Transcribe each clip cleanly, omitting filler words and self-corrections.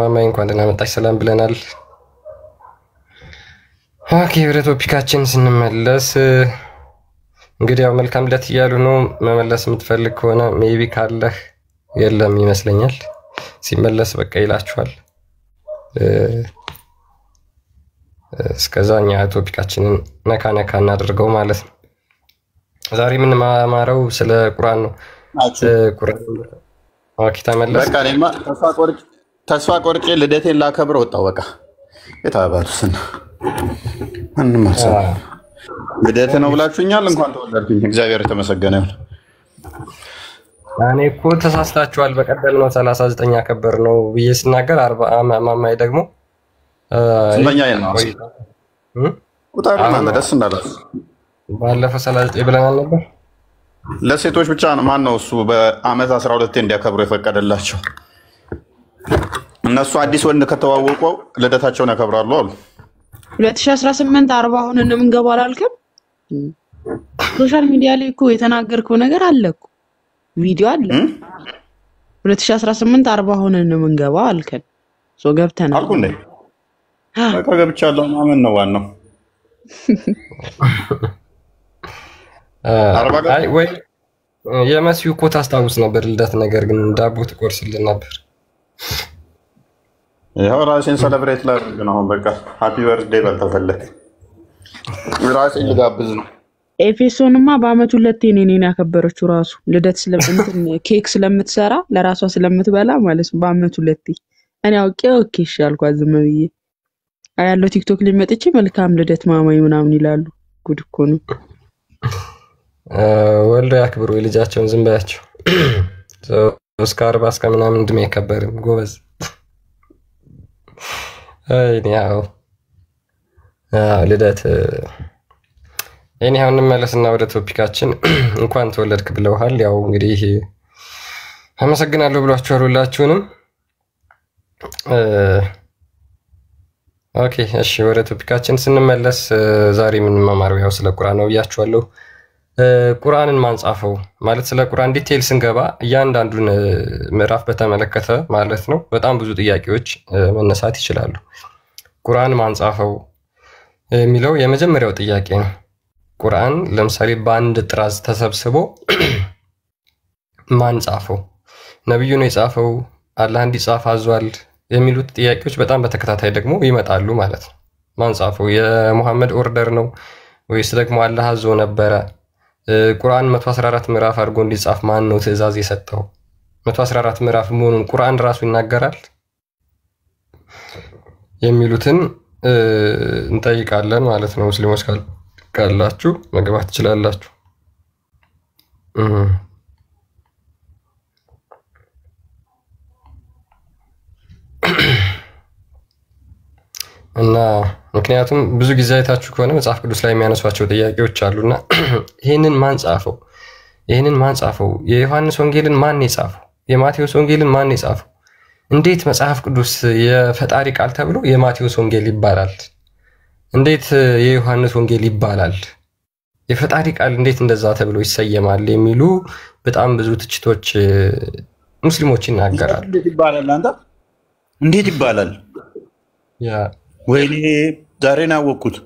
ማማዬ እንኳን ደህና መጣሽ ሰላም ብለናል። ኦኬ ወደ ቶፒካችን ስንመለስ እንግዲህ ያው መልካም ልደት እያሉ ነው። መመለስ የምትፈልግ ከሆነ ሜቢ ካለህ የለም ይመስለኛል። ሲመለስ በቃ ይላችኋል። እስከዛኛ ቶፒካችንን ነካ ነካ እናድርገው ማለት ነው። ዛሬ ምን ማማረው ስለ ቁርአን ነው። ቁርአን ኦኬ ተመለስ። በቃ እኔማ ተስፋ ቆርጬ ልደቴን ላከብር ወጣሁ። በቃ የታባቱስና እንመርሳ ልደት ነው ብላችሁኛል። እንኳን ተወለድኩኝ። እግዚአብሔር የተመሰገነ ይሁን። እኔ እኮ ተሳስታችኋል። በቀደም ነው 39 አከበር ነው ብዬ ስናገር 40 ማማዬ ደግሞ ስንተኛ ነው ቁጣሩ ማለት ደስ እንዳላችሁ ባለፈው 39 ብለናል ነበር። ለሴቶች ብቻ ነው ማን ነው እሱ በአመት 12 እንዲያከብሩ የፈቀደላቸው? እነሱ አዲስ ወንድ ከተዋወቁ ልደታቸውን ያከብራሉ አሉ። 2018 40 አሁን እንምንገባው አላልከም? ሶሻል ሚዲያ ላይ እኮ የተናገርከው ነገር አለ እኮ ቪዲዮ አለ። 2018 40 አሁን እንምንገባው አልከን። ሶ ገብተናል አልኩ እንዴ? በቃ ገብቻለሁ። ማመን ነው ዋናው። አይ ወይ የመሲሁ እኮ ታስታውስ ነበር ልደት፣ ነገር ግን ዳቦ ትቆርስልን ነበር። ያው ራሴን ሰለብሬት ላድርግ ነው። አሁን በቃ ሃፒ በርዝዴይ በልተፈለክ ራሴን ልጋብዝ ነው። ኤፌሶንማ በአመት ሁለቴ እኔን ያከበረችው ራሱ ልደት ስለምንትን ኬክ ስለምትሰራ ለራሷ ስለምትበላ ማለት ነው። በአመት ሁለቴ እኔ አውቄ ኦኬ እሺ አልኳት ዝም ብዬ። ያለው ቲክቶክ ላይ መጥቼ መልካም ልደት ማማዬ ምናምን ይላሉ። ጉድ እኮ ነው። ወልዶ ያክብሩ ልጃቸውን ዝም በያቸው። እስከ 40 እስከ ምናምን እድሜ አይከበርም ጎበዝ። ያው ልደት አሁን እንመለስና ወደ ቶፒካችን። እንኳን ተወለድክ ብለውሃል። ያው እንግዲህ አመሰግናለሁ ብሏችኋል ሁላችሁንም። ኦኬ እሺ ወደ ቶፒካችን ስንመለስ ዛሬ የምንማማረው ያው ስለ ቁርአን ነው ብያችኋለሁ። ቁርአንን ማን ጻፈው ማለት ስለ ቁርአን ዲቴይል ስንገባ እያንዳንዱን ምዕራፍ በተመለከተ ማለት ነው በጣም ብዙ ጥያቄዎች መነሳት ይችላሉ። ቁርአን ማን ጻፈው የሚለው የመጀመሪያው ጥያቄ ነው። ቁርአን ለምሳሌ በአንድ ጥራዝ ተሰብስቦ ማን ጻፈው? ነብዩ ነው የጻፈው? አላህ እንዲጻፍ አዟል? የሚሉት ጥያቄዎች በጣም በተከታታይ ደግሞ ይመጣሉ ማለት ነው። ማን ጻፈው? የሙሐመድ ኦርደር ነው ወይስ ደግሞ አላህ አዞ ነበረ? ቁርአን 114 ምዕራፍ አድርጎ እንዲጻፍ ማን ነው ትዕዛዝ የሰጠው? 114 ምዕራፍ መሆኑን ቁርአን ራሱ ይናገራል? የሚሉትን እንጠይቃለን ማለት ነው። ሙስሊሞች ካላችሁ መግባት ትችላላችሁ። እና ምክንያቱም ብዙ ጊዜ አይታችሁ ከሆነ መጽሐፍ ቅዱስ ላይ የሚያነሷቸው ጥያቄዎች አሉና ይሄንን ማን ጻፈው? ይሄንን ማን ጻፈው? የዮሐንስ ወንጌልን ማን የጻፈው? የማቴዎስ ወንጌልን ማን የጻፈው? እንዴት መጽሐፍ ቅዱስ የፈጣሪ ቃል ተብሎ የማቴዎስ ወንጌል ይባላል? እንዴት የዮሐንስ ወንጌል ይባላል? የፈጣሪ ቃል እንዴት እንደዛ ተብሎ ይሰየማል? የሚሉ በጣም ብዙ ትችቶች ሙስሊሞች ይናገራሉ። እንዴት ይባላል? አንተ እንዴት ይባላል? ያ ወይኔ ዛሬ ነው ያወቅኩት።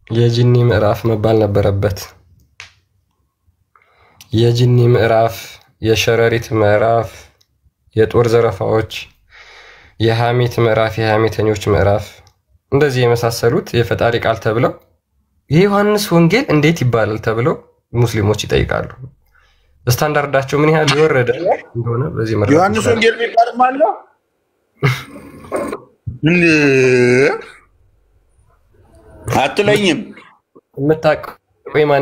የጂኒ ምዕራፍ መባል ነበረበት። የጂኒ ምዕራፍ፣ የሸረሪት ምዕራፍ፣ የጦር ዘረፋዎች፣ የሐሜት ምዕራፍ፣ የሐሜተኞች ምዕራፍ እንደዚህ የመሳሰሉት የፈጣሪ ቃል ተብለው የዮሐንስ ወንጌል እንዴት ይባላል ተብለው ሙስሊሞች ይጠይቃሉ። ስታንዳርዳቸው ምን ያህል የወረደ እንደሆነ በዚህ መረጃ ዮሐንስ ወንጌል የሚባል ማለት አትለኝም። የምታውቀው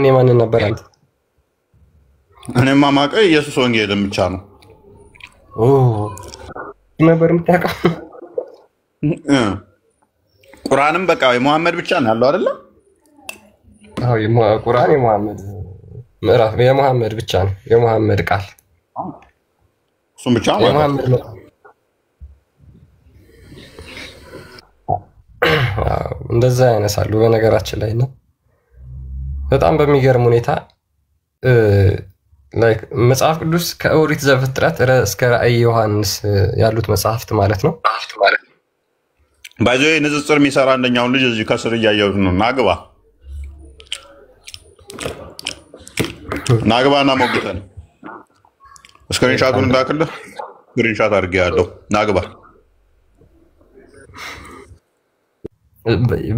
የማንን ነበር አንተ? እኔማ የማውቀው ኢየሱስ ወንጌልን ብቻ ነው። ነበር የምታውቀው? ቁርአንም በቃ የሙሐመድ ብቻ ነው ያለው አይደለ? አዎ ቁርአን የሙሐመድ ምዕራፍ የሙሐመድ ብቻ ነው። የሙሐመድ ቃል እሱም ብቻ ነው የሙሐመድ ነው። እንደዛ ያነሳሉ በነገራችን ላይ ነው። በጣም በሚገርም ሁኔታ ላይክ መጽሐፍ ቅዱስ ከኦሪት ዘፍጥረት እስከ ራእይ ዮሐንስ ያሉት መጽሐፍት ማለት ነው። ባይዞ ንጽጽር የሚሰራ አንደኛውን ልጅ እዚህ ከስር እያየሁት ነው። ናግባና ሞግተን ስክሪንሻቱን እንዳክልህ ስክሪንሻት አድርጌያለሁ። ናግባ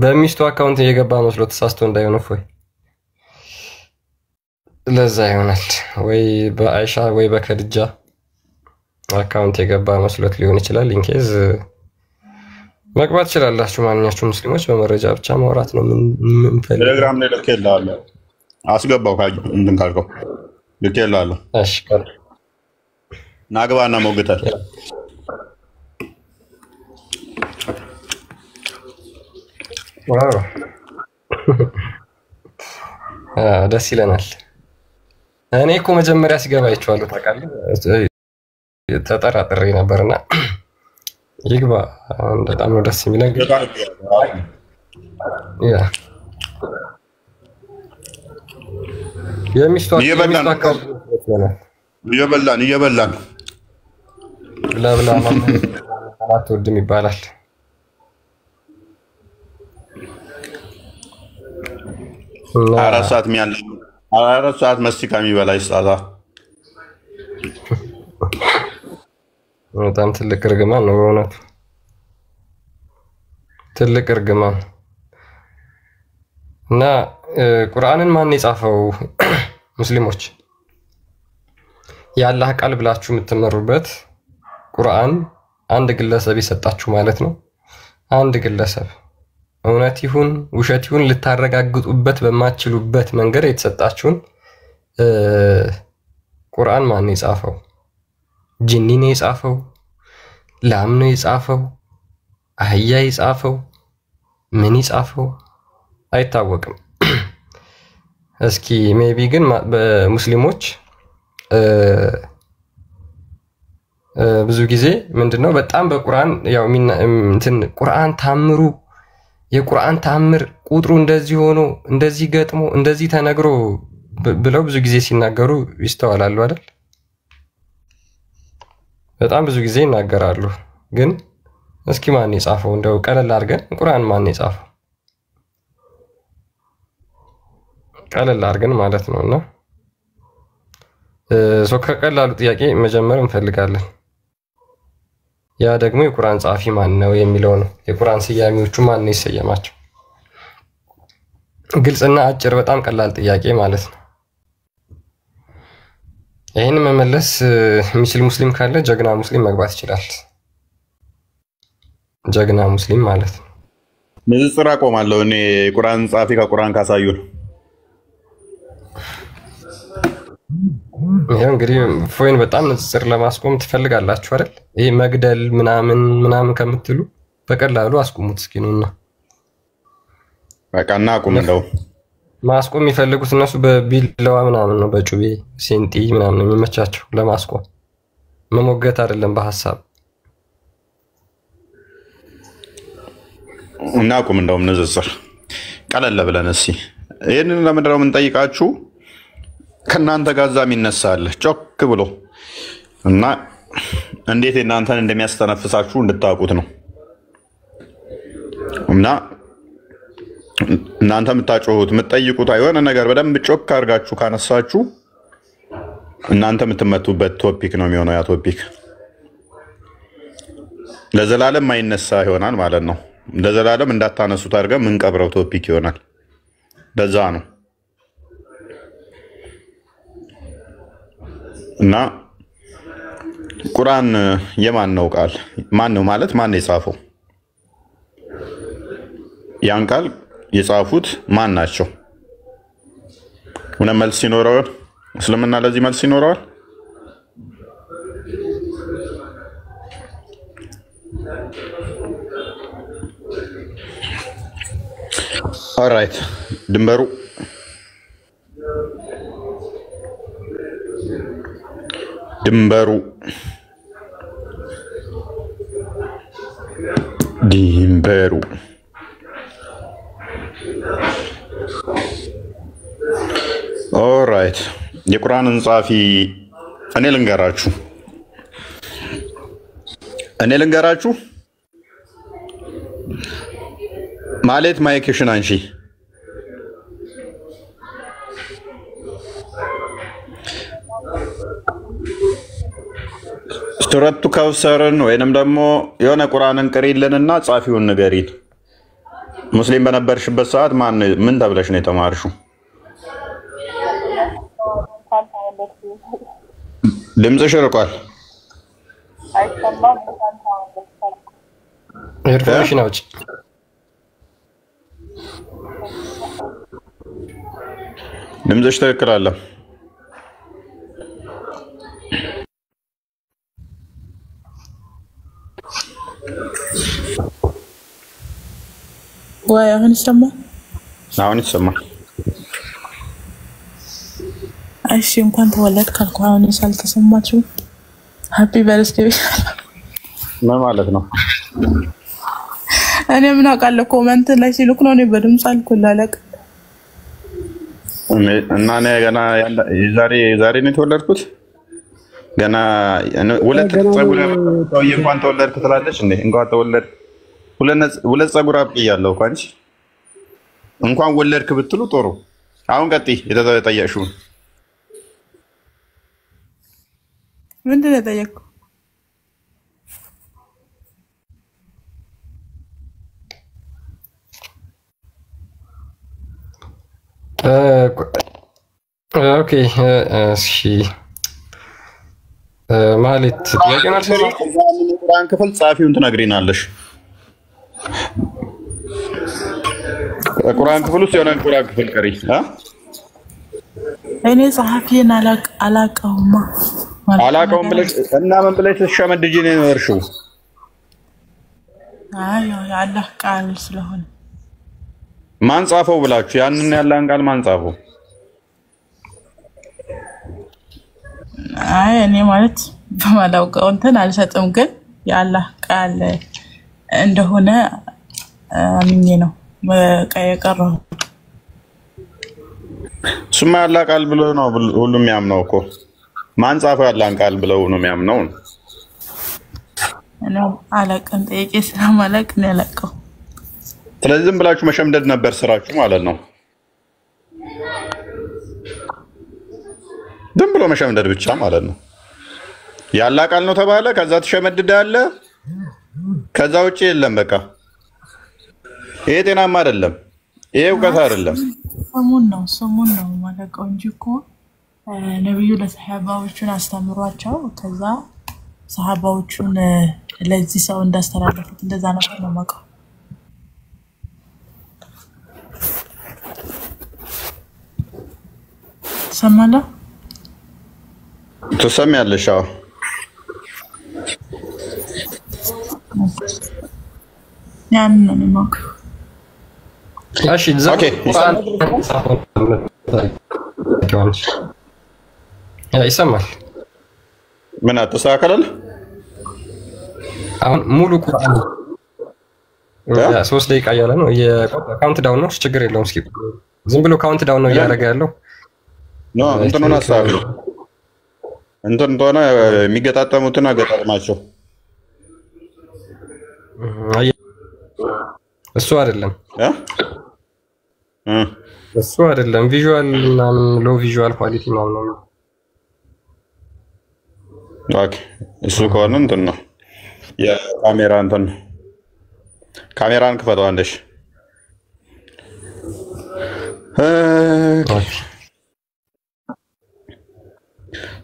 በሚስቱ አካውንት እየገባ መስሎ ተሳስቶ እንዳይሆን እፎይ ለዛ ይሆናል ወይ በአይሻ ወይ በከድጃ አካውንት የገባ መስሎት ሊሆን ይችላል። ኢንኬዝ መግባት ይችላልላችሁ ማንኛችሁም ሙስሊሞች በመረጃ ብቻ ማውራት ነው ምን ፈልግ ቴሌግራም ላይ ልኬልሃለሁ አስገባው እንትን ካልከው ልኬልሃለሁ። እሺ ቀር ናግባና ሞግተን ዋው ደስ ይለናል። እኔ እኮ መጀመሪያ ሲገባ አይቼዋለሁ ታውቃለህ። ተጠራጥሬ ነበርና ይግባ በጣም ነው ደስ የሚለኝ። ያ የሚስቱ እየበላን ለብላ አትወድም ይባላል። አራት ሰዓት መስቲካ የሚበላ ይስጣታ። በጣም ትልቅ እርግማን ነው በእውነቱ ትልቅ እርግማን። እና ቁርአንን ማን የጻፈው? ሙስሊሞች የአላህ ቃል ብላችሁ የምትመሩበት ቁርአን አንድ ግለሰብ የሰጣችሁ ማለት ነው። አንድ ግለሰብ እውነት ይሁን ውሸት ይሁን ልታረጋግጡበት በማትችሉበት መንገድ የተሰጣችሁን ቁርአን ማን የጻፈው? ጂኒ ነው የጻፈው? ላም ነው የጻፈው? አህያ የጻፈው? ምን የጻፈው? አይታወቅም። እስኪ ሜቢ ግን በሙስሊሞች ብዙ ጊዜ ምንድነው በጣም በቁርአን ያው እንትን ቁርአን ታምሩ የቁርአን ታምር ቁጥሩ እንደዚህ ሆኖ እንደዚህ ገጥሞ እንደዚህ ተነግሮ ብለው ብዙ ጊዜ ሲናገሩ ይስተዋላሉ አይደል? በጣም ብዙ ጊዜ ይናገራሉ። ግን እስኪ ማን የጻፈው? እንደው ቀለል አድርገን ቁርአን ማን የጻፈው? ቀለል አድርገን ማለት ነውና ከቀላሉ ጥያቄ መጀመር እንፈልጋለን። ያ ደግሞ የቁርአን ጻፊ ማን ነው የሚለው ነው። የቁርአን ስያሜዎቹ ማን ነው የሰየማቸው? ግልጽና አጭር በጣም ቀላል ጥያቄ ማለት ነው። ይሄን መመለስ የሚችል ሙስሊም ካለ ጀግና ሙስሊም መግባት ይችላል። ጀግና ሙስሊም ማለት ነው። ንጽጽር አቆማለሁ እኔ የቁርአን ጻፊ ከቁርአን ካሳዩን። ይሄ እንግዲህ ፎይን በጣም ንጽጽር ለማስቆም ትፈልጋላችሁ አይደል? ይሄ መግደል ምናምን ከምትሉ በቀላሉ አስቆሙት እስኪ ነውና በቃ እናቁም። እንደው ማስቆም የሚፈልጉት እነሱ በቢላዋ ምናምን ነው፣ በጩቤ ሴንጢ ምናምን ነው የሚመቻቸው ለማስቆም፣ መሞገት አይደለም በሐሳብ። እናቁም እንደውም ንጽጽር ቀለል ብለን እስኪ ይሄንን ለምንድን ነው የምንጠይቃችሁ? ከናንተ ጋዛም ይነሳል ጮክ ብሎ እና እንዴት እናንተን እንደሚያስተነፍሳችሁ እንድታውቁት ነው። እና እናንተ የምታጮሁት የምትጠይቁት አይሆን ነገር በደንብ ጮክ አድርጋችሁ ካነሳችሁ እናንተ የምትመቱበት ቶፒክ ነው የሚሆነው። ያ ቶፒክ ለዘላለም ማይነሳ ይሆናል ማለት ነው። ለዘላለም እንዳታነሱት አድርገን የምንቀብረው ቶፒክ ይሆናል። ለዛ ነው እና ቁርአን የማን ነው ቃል? ማን ነው ማለት ማን ነው የጻፈው? ያን ቃል የጻፉት ማን ናቸው? ምን መልስ ይኖረዋል? እስልምና ለዚህ መልስ ይኖረዋል? ኦልራይት ድንበሩ ድንበሩ ኦልራይት የቁርአንን ጻፊ እኔ ልንገራችሁ ማለት ማይክሽን አንሺ ሱረቱ ከውሰርን ወይንም ደግሞ የሆነ ቁርአንን ቅሪልንና ጻፊውን ንገሪን። ሙስሊም በነበርሽበት ሰዓት ምን ተብለሽ ነው የተማርሽው? ድምፅሽ ርቋል። ኤርፎንሽን አውጪ። ድምፅሽ ትክክል አለ። ወይ አሁን ይሰማል? አሁን ይሰማል። እሺ እንኳን ተወለድክ ካልኩ አሁን ሳልተሰማችሁ ሃፒ በርዝዴይ ምን ማለት ነው? እኔ ምን አውቃለሁ? ኮሜንት ላይ ሲልኩ ነው። እኔ በድምጽ አልኩላለቅ እና እኔ ገና ዛሬ ነው የተወለድኩት። ገና ሁለት ጸጉር ሰውዬ እንኳን ተወለድክ ትላለች እንዴ? እንኳን ተወለድክ ሁለት ጸጉር አብቅያለሁ እኮ አንቺ እንኳን ወለድክ ብትሉ ጥሩ። አሁን ቀጥይ የተጠየቅሽው ምንድን ነው የጠየቅኩ? ኦኬ እሺ ማለት ጥያቄ ነው። ቁርአን ክፍል ጻፊውን ትነግሪናለሽ። ቁርአን ክፍል ውስጥ የሆነ ቁርአን ክፍል ቀሪ እኔ ጸሐፊን አላቀውማ አላቀውም ብለሽ እና ምን ብለሽ ተሸመድጂ ነው የኖርሽው? አይ የአላህ ቃል ስለሆነ ማን ጻፈው ብላችሁ ያንን ያላህን ቃል ማን ጻፈው? አይ እኔ ማለት በማላውቀው እንትን አልሰጥም፣ ግን የአላህ ቃል እንደሆነ አምኜ ነው የቀረው። እሱማ ያላህ ቃል ብሎ ነው ሁሉም የሚያምነው እኮ። ማን ጻፈው ያላህን ቃል ብለው ነው የሚያምነው? እኔ አላውቅም፣ ጠይቄ ስለማላውቅ ነው ያላውቀው። ስለዚህ ዝም ብላችሁ መሸምደድ ነበር ስራችሁ ማለት ነው። ዝም ብሎ መሸምደድ ብቻ ማለት ነው። ያላህ ቃል ነው ተባለ፣ ከዛ ትሸመድዳለህ፣ ከዛ ውጪ የለም። በቃ ይሄ ጤናማ አይደለም፣ ይሄ እውቀት አይደለም። ስሙን ነው ማለቀው እንጂ እኮ ነብዩ ለሰሃባዎቹን አስተምሯቸው ከዛ ሰሃባዎቹን ለዚህ ሰው እንዳስተላለፉት እንደዛ ነበር ነው ማቀው። ሰማላ ትሰሚያለሽ? አዎ ያን ነው ማቀው። እሺ ይሰማል? ምን አተሳከለል? አሁን ሙሉ ቁርአን 3 ደቂቃ እያለ ነው የካውንት ዳውን ነው። ችግር የለውም። እስኪ ዝም ብሎ ካውንት ዳውን ነው እያደረገ ያለው። ኖ እንትኑን አስተካክሉ። እንትን እንደሆነ የሚገጣጠሙትን አገጣጥማቸው። እሱ አይደለም ቪዥዋል ምናምን ሎ ቪዥዋል ኳሊቲ ምናምን ነው። ኦኬ እሱ ከሆነ እንትን ነው የካሜራ እንትን ካሜራን ክፈተው አንደሽ።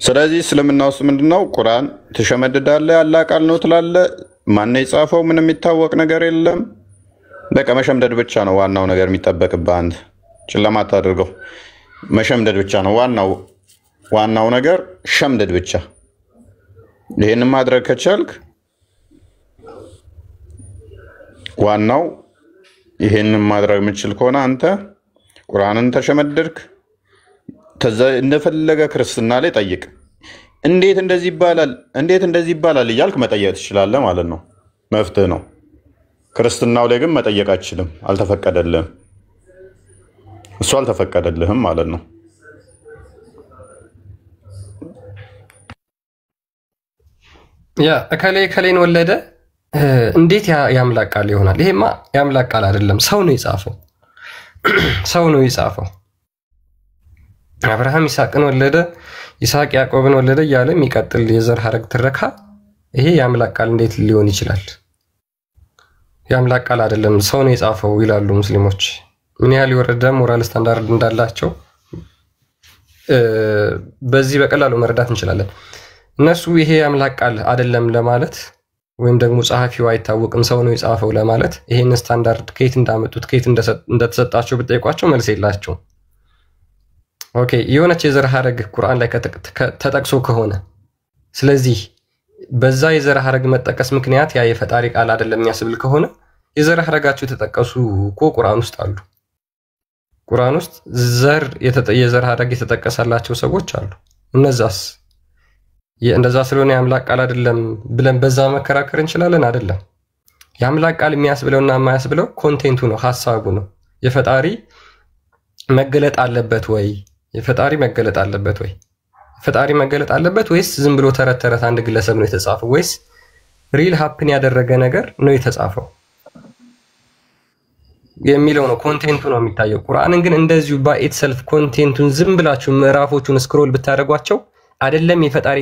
ስለዚህ እስልምና ውስጥ ምንድነው? ቁርአን ትሸመድዳለህ፣ ያላህ ቃል ነው ትላለህ። ማን ነው የጻፈው? ምንም የሚታወቅ ነገር የለም። በቃ መሸምደድ ብቻ ነው ዋናው ነገር የሚጠበቅብህ። አንተ ጨለማ አታድርገው፣ መሸምደድ ብቻ ነው ዋናው ነገር፣ ሸምደድ ብቻ። ይሄንን ማድረግ ከቻልክ ዋናው ይሄንን ማድረግ የምችል ከሆነ አንተ ቁርአንን ተሸመደድክ፣ እንደፈለገ ክርስትና ላይ ጠይቅ። እንዴት እንደዚህ ይባላል እያልክ መጠየቅ ትችላለህ ማለት ነው። መፍትህ ነው። ክርስትናው ላይ ግን መጠየቅ አትችልም፣ አልተፈቀደልህም። እሱ አልተፈቀደልህም ማለት ነው። ያ እከሌን ወለደ እንዴት የአምላክ ቃል ይሆናል? ይሄማ የአምላክ ቃል አይደለም፣ ሰው ነው የጻፈው። ሰው ነው የጻፈው። አብርሃም ይስሐቅን ወለደ፣ ይስሐቅ ያዕቆብን ወለደ እያለ የሚቀጥል የዘር ሐረግ ትረካ ይሄ የአምላክ ቃል እንዴት ሊሆን ይችላል? የአምላክ ቃል አይደለም፣ ሰው ነው የጻፈው ይላሉ ሙስሊሞች። ምን ያህል የወረደ ሞራል ስታንዳርድ እንዳላቸው በዚህ በቀላሉ መረዳት እንችላለን። እነሱ ይሄ የአምላክ ቃል አይደለም ለማለት ወይም ደግሞ ጸሐፊው አይታወቅም ሰው ነው የጻፈው ለማለት ይሄን ስታንዳርድ ከየት እንዳመጡት ከየት እንደተሰጣቸው ብጠይቋቸው መልስ የላቸው። ኦኬ የሆነች የዘር ሐረግ ቁርአን ላይ ተጠቅሶ ከሆነ ስለዚህ በዛ የዘር ሐረግ መጠቀስ ምክንያት ያ የፈጣሪ ቃል አይደለም የሚያስብል ከሆነ የዘር ሐረጋቸው የተጠቀሱ እኮ ቁርአን ውስጥ አሉ። ቁርአን ውስጥ የዘር ሐረግ የተጠቀሰላቸው ሰዎች አሉ። እነዛስ እንደዛ ስለሆነ የአምላክ ቃል አይደለም ብለን በዛ መከራከር እንችላለን? አይደለም። የአምላክ ቃል የሚያስብለውና የማያስብለው ኮንቴንቱ ነው፣ ሐሳቡ ነው። የፈጣሪ መገለጥ አለበት ወይ? የፈጣሪ መገለጥ አለበት ወይ? ፈጣሪ መገለጥ አለበት ወይስ ዝም ብሎ ተረት አንድ ግለሰብ ነው የተጻፈው? ወይስ ሪል ሃፕን ያደረገ ነገር ነው የተጻፈው የሚለው ነው። ኮንቴንቱ ነው የሚታየው። ቁርአንን ግን እንደዚሁ ባይትሰልፍ ኮንቴንቱን ዝም ብላችሁ ምዕራፎቹን ስክሮል ብታደርጓቸው አይደለም የፈጣሪ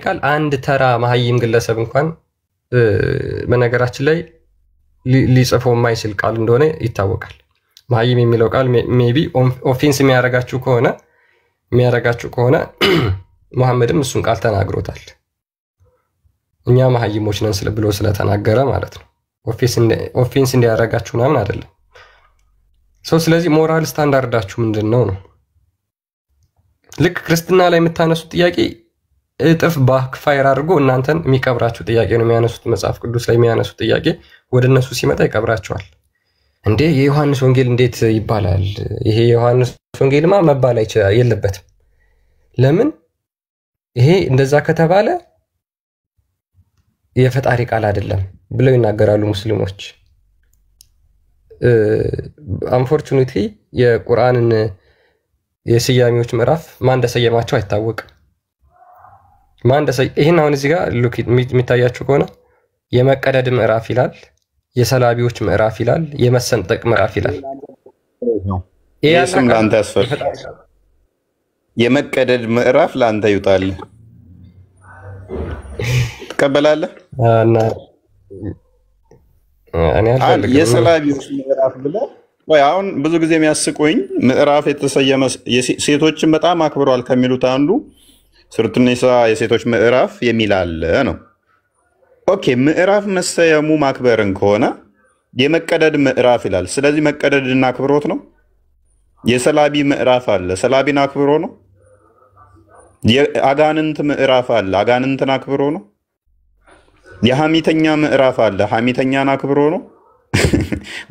ቃል አንድ ተራ መሀይም ግለሰብ እንኳን በነገራችን ላይ ሊጽፈው የማይችል ቃል እንደሆነ ይታወቃል። መሀይም የሚለው ቃል ሜቢ ኦፌንስ የሚያረጋችሁ ከሆነ መሐመድም እሱን ቃል ተናግሮታል። እኛ መሀይሞች ነን ብሎ ስለተናገረ ማለት ነው። ኦፌንስ እንዲያረጋችሁ ምናምን አይደለም። ስለዚህ ሞራል ስታንዳርዳችሁ ምንድነው ነው? ልክ ክርስትና ላይ የምታነሱት ጥያቄ እጥፍ ባክፋየር አድርጎ እናንተን የሚቀብራችሁ ጥያቄ ነው የሚያነሱት። መጽሐፍ ቅዱስ ላይ የሚያነሱት ጥያቄ ወደ እነሱ ሲመጣ ይቀብራቸዋል። እንዴ የዮሐንስ ወንጌል እንዴት ይባላል? ይሄ የዮሐንስ ወንጌልማ መባል የለበትም። ለምን? ይሄ እንደዛ ከተባለ የፈጣሪ ቃል አይደለም ብለው ይናገራሉ ሙስሊሞች። አንፎርቹኔትሊ የቁርአንን የስያሜዎች ምዕራፍ ማን እንደሰየማቸው አይታወቅም። ይህን አሁን እዚህ ጋር ሉክ የሚታያችሁ ከሆነ የመቀደድ ምዕራፍ ይላል፣ የሰላቢዎች ምዕራፍ ይላል፣ የመሰንጠቅ ምዕራፍ ይላል። ይሄም ለአንተ ያስፈልጋል። የመቀደድ ምዕራፍ ለአንተ ይውጣል። ትቀበላለህ? የሰላቢዎች ምዕራፍ ብለህ ወይ አሁን ብዙ ጊዜ የሚያስቁኝ ምዕራፍ የተሰየመ ሴቶችን በጣም አክብሯል ከሚሉት አንዱ ሱረቱ ኒሳ የሴቶች ምዕራፍ የሚል አለ ነው። ኦኬ ምዕራፍ መሰየሙ ማክበርን ከሆነ የመቀደድ ምዕራፍ ይላል። ስለዚህ መቀደድና አክብሮት ነው። የሰላቢ ምዕራፍ አለ፣ ሰላቢን አክብሮ ነው። የአጋንንት ምዕራፍ አለ፣ አጋንንትን አክብሮ ነው። የሐሚተኛ ምዕራፍ አለ፣ ሐሚተኛን አክብሮ ነው።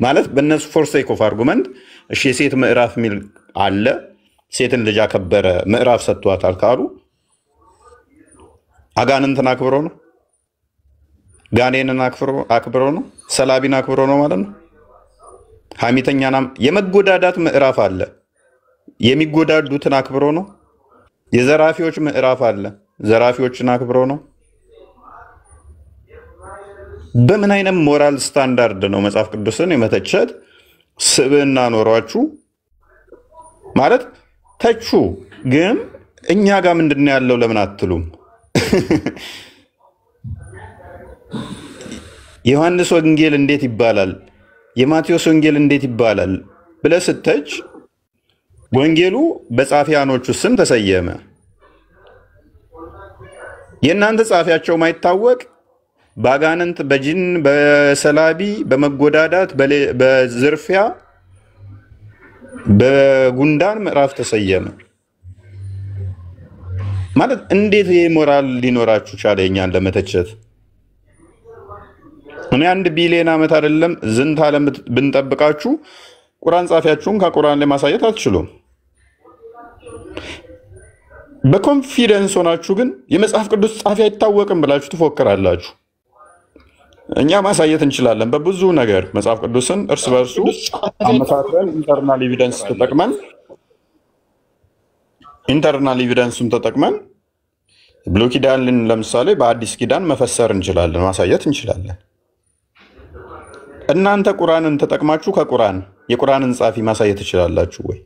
ማለት በእነሱ ፎር ሴክ ኦፍ አርጉመንት እሺ የሴት ምዕራፍ የሚል አለ፣ ሴትን ልጅ አከበረ ምዕራፍ ሰጥቷታል ካሉ አጋንንትን አክብሮ ነው፣ ጋኔንን አክብሮ ነው፣ ሰላቢን አክብሮ ነው ማለት ነው። ሐሚተኛና የመጎዳዳት ምዕራፍ አለ፣ የሚጎዳዱትን አክብሮ ነው። የዘራፊዎች ምዕራፍ አለ፣ ዘራፊዎችን አክብሮ ነው። በምን አይነት ሞራል ስታንዳርድ ነው መጽሐፍ ቅዱስን የመተቸት ስብዕና ኖሯችሁ? ማለት ተቹ፣ ግን እኛ ጋር ምንድን ነው ያለው ለምን አትሉም? ዮሐንስ ወንጌል እንዴት ይባላል፣ የማቴዎስ ወንጌል እንዴት ይባላል ብለህ ስተች ወንጌሉ በጻፊያኖቹ ስም ተሰየመ። የእናንተ ጻፊያቸው ማይታወቅ በአጋንንት፣ በጅን፣ በሰላቢ፣ በመጎዳዳት፣ በዝርፊያ፣ በጉንዳን ምዕራፍ ተሰየመ ማለት እንዴት ይሄ ሞራል ሊኖራችሁ ቻለ እኛን ለመተቸት? እኔ 1 ቢሊዮን ዓመት አይደለም ዝንት ዓለም ብንጠብቃችሁ ቁርአን ጻፊያችሁን ከቁርአን ላይ ማሳየት አትችሉም። በኮንፊደንስ ሆናችሁ ግን የመጽሐፍ ቅዱስ ጻፊ አይታወቅም ብላችሁ ትፎክራላችሁ። እኛ ማሳየት እንችላለን በብዙ ነገር መጽሐፍ ቅዱስን እርስ በርሱ አመሳክረን ኢንተርናል ኤቪደንሱን ተጠቅመን ብሉይ ኪዳንን ለምሳሌ በአዲስ ኪዳን መፈሰር እንችላለን፣ ማሳየት እንችላለን። እናንተ ቁርአንን ተጠቅማችሁ ከቁርአን የቁርአንን ጻፊ ማሳየት ትችላላችሁ ወይ?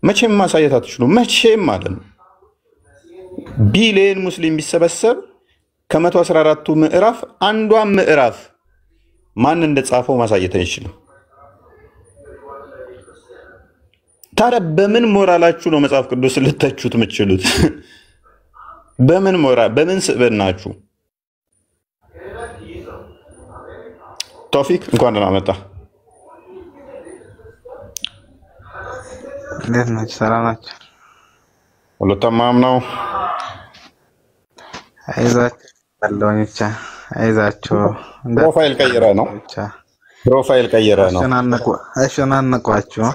መቼም ማሳየት አትችሉም። መቼም ማለት ነው። ቢሊየን ሙስሊም ቢሰበሰብ ከ114ቱ ምዕራፍ አንዷን ምዕራፍ ማን እንደጻፈው ማሳየት አይችልም። ታዲያ በምን ሞራላችሁ ነው መጽሐፍ ቅዱስ ልተቹት የምትችሉት? በምን ሞራል፣ በምን ስብዕናችሁ? ቶፊክ እንኳን ደህና መጣ። እንዴት ናችሁ? ሰላም ናችሁ? ሁሉ ተማም ነው? አይዛችሁ አለኝ ብቻ አይዛችሁ። ፕሮፋይል ቀይረ ነው ብቻ ፕሮፋይል ቀይረ ነው። አሸናነቋችሁ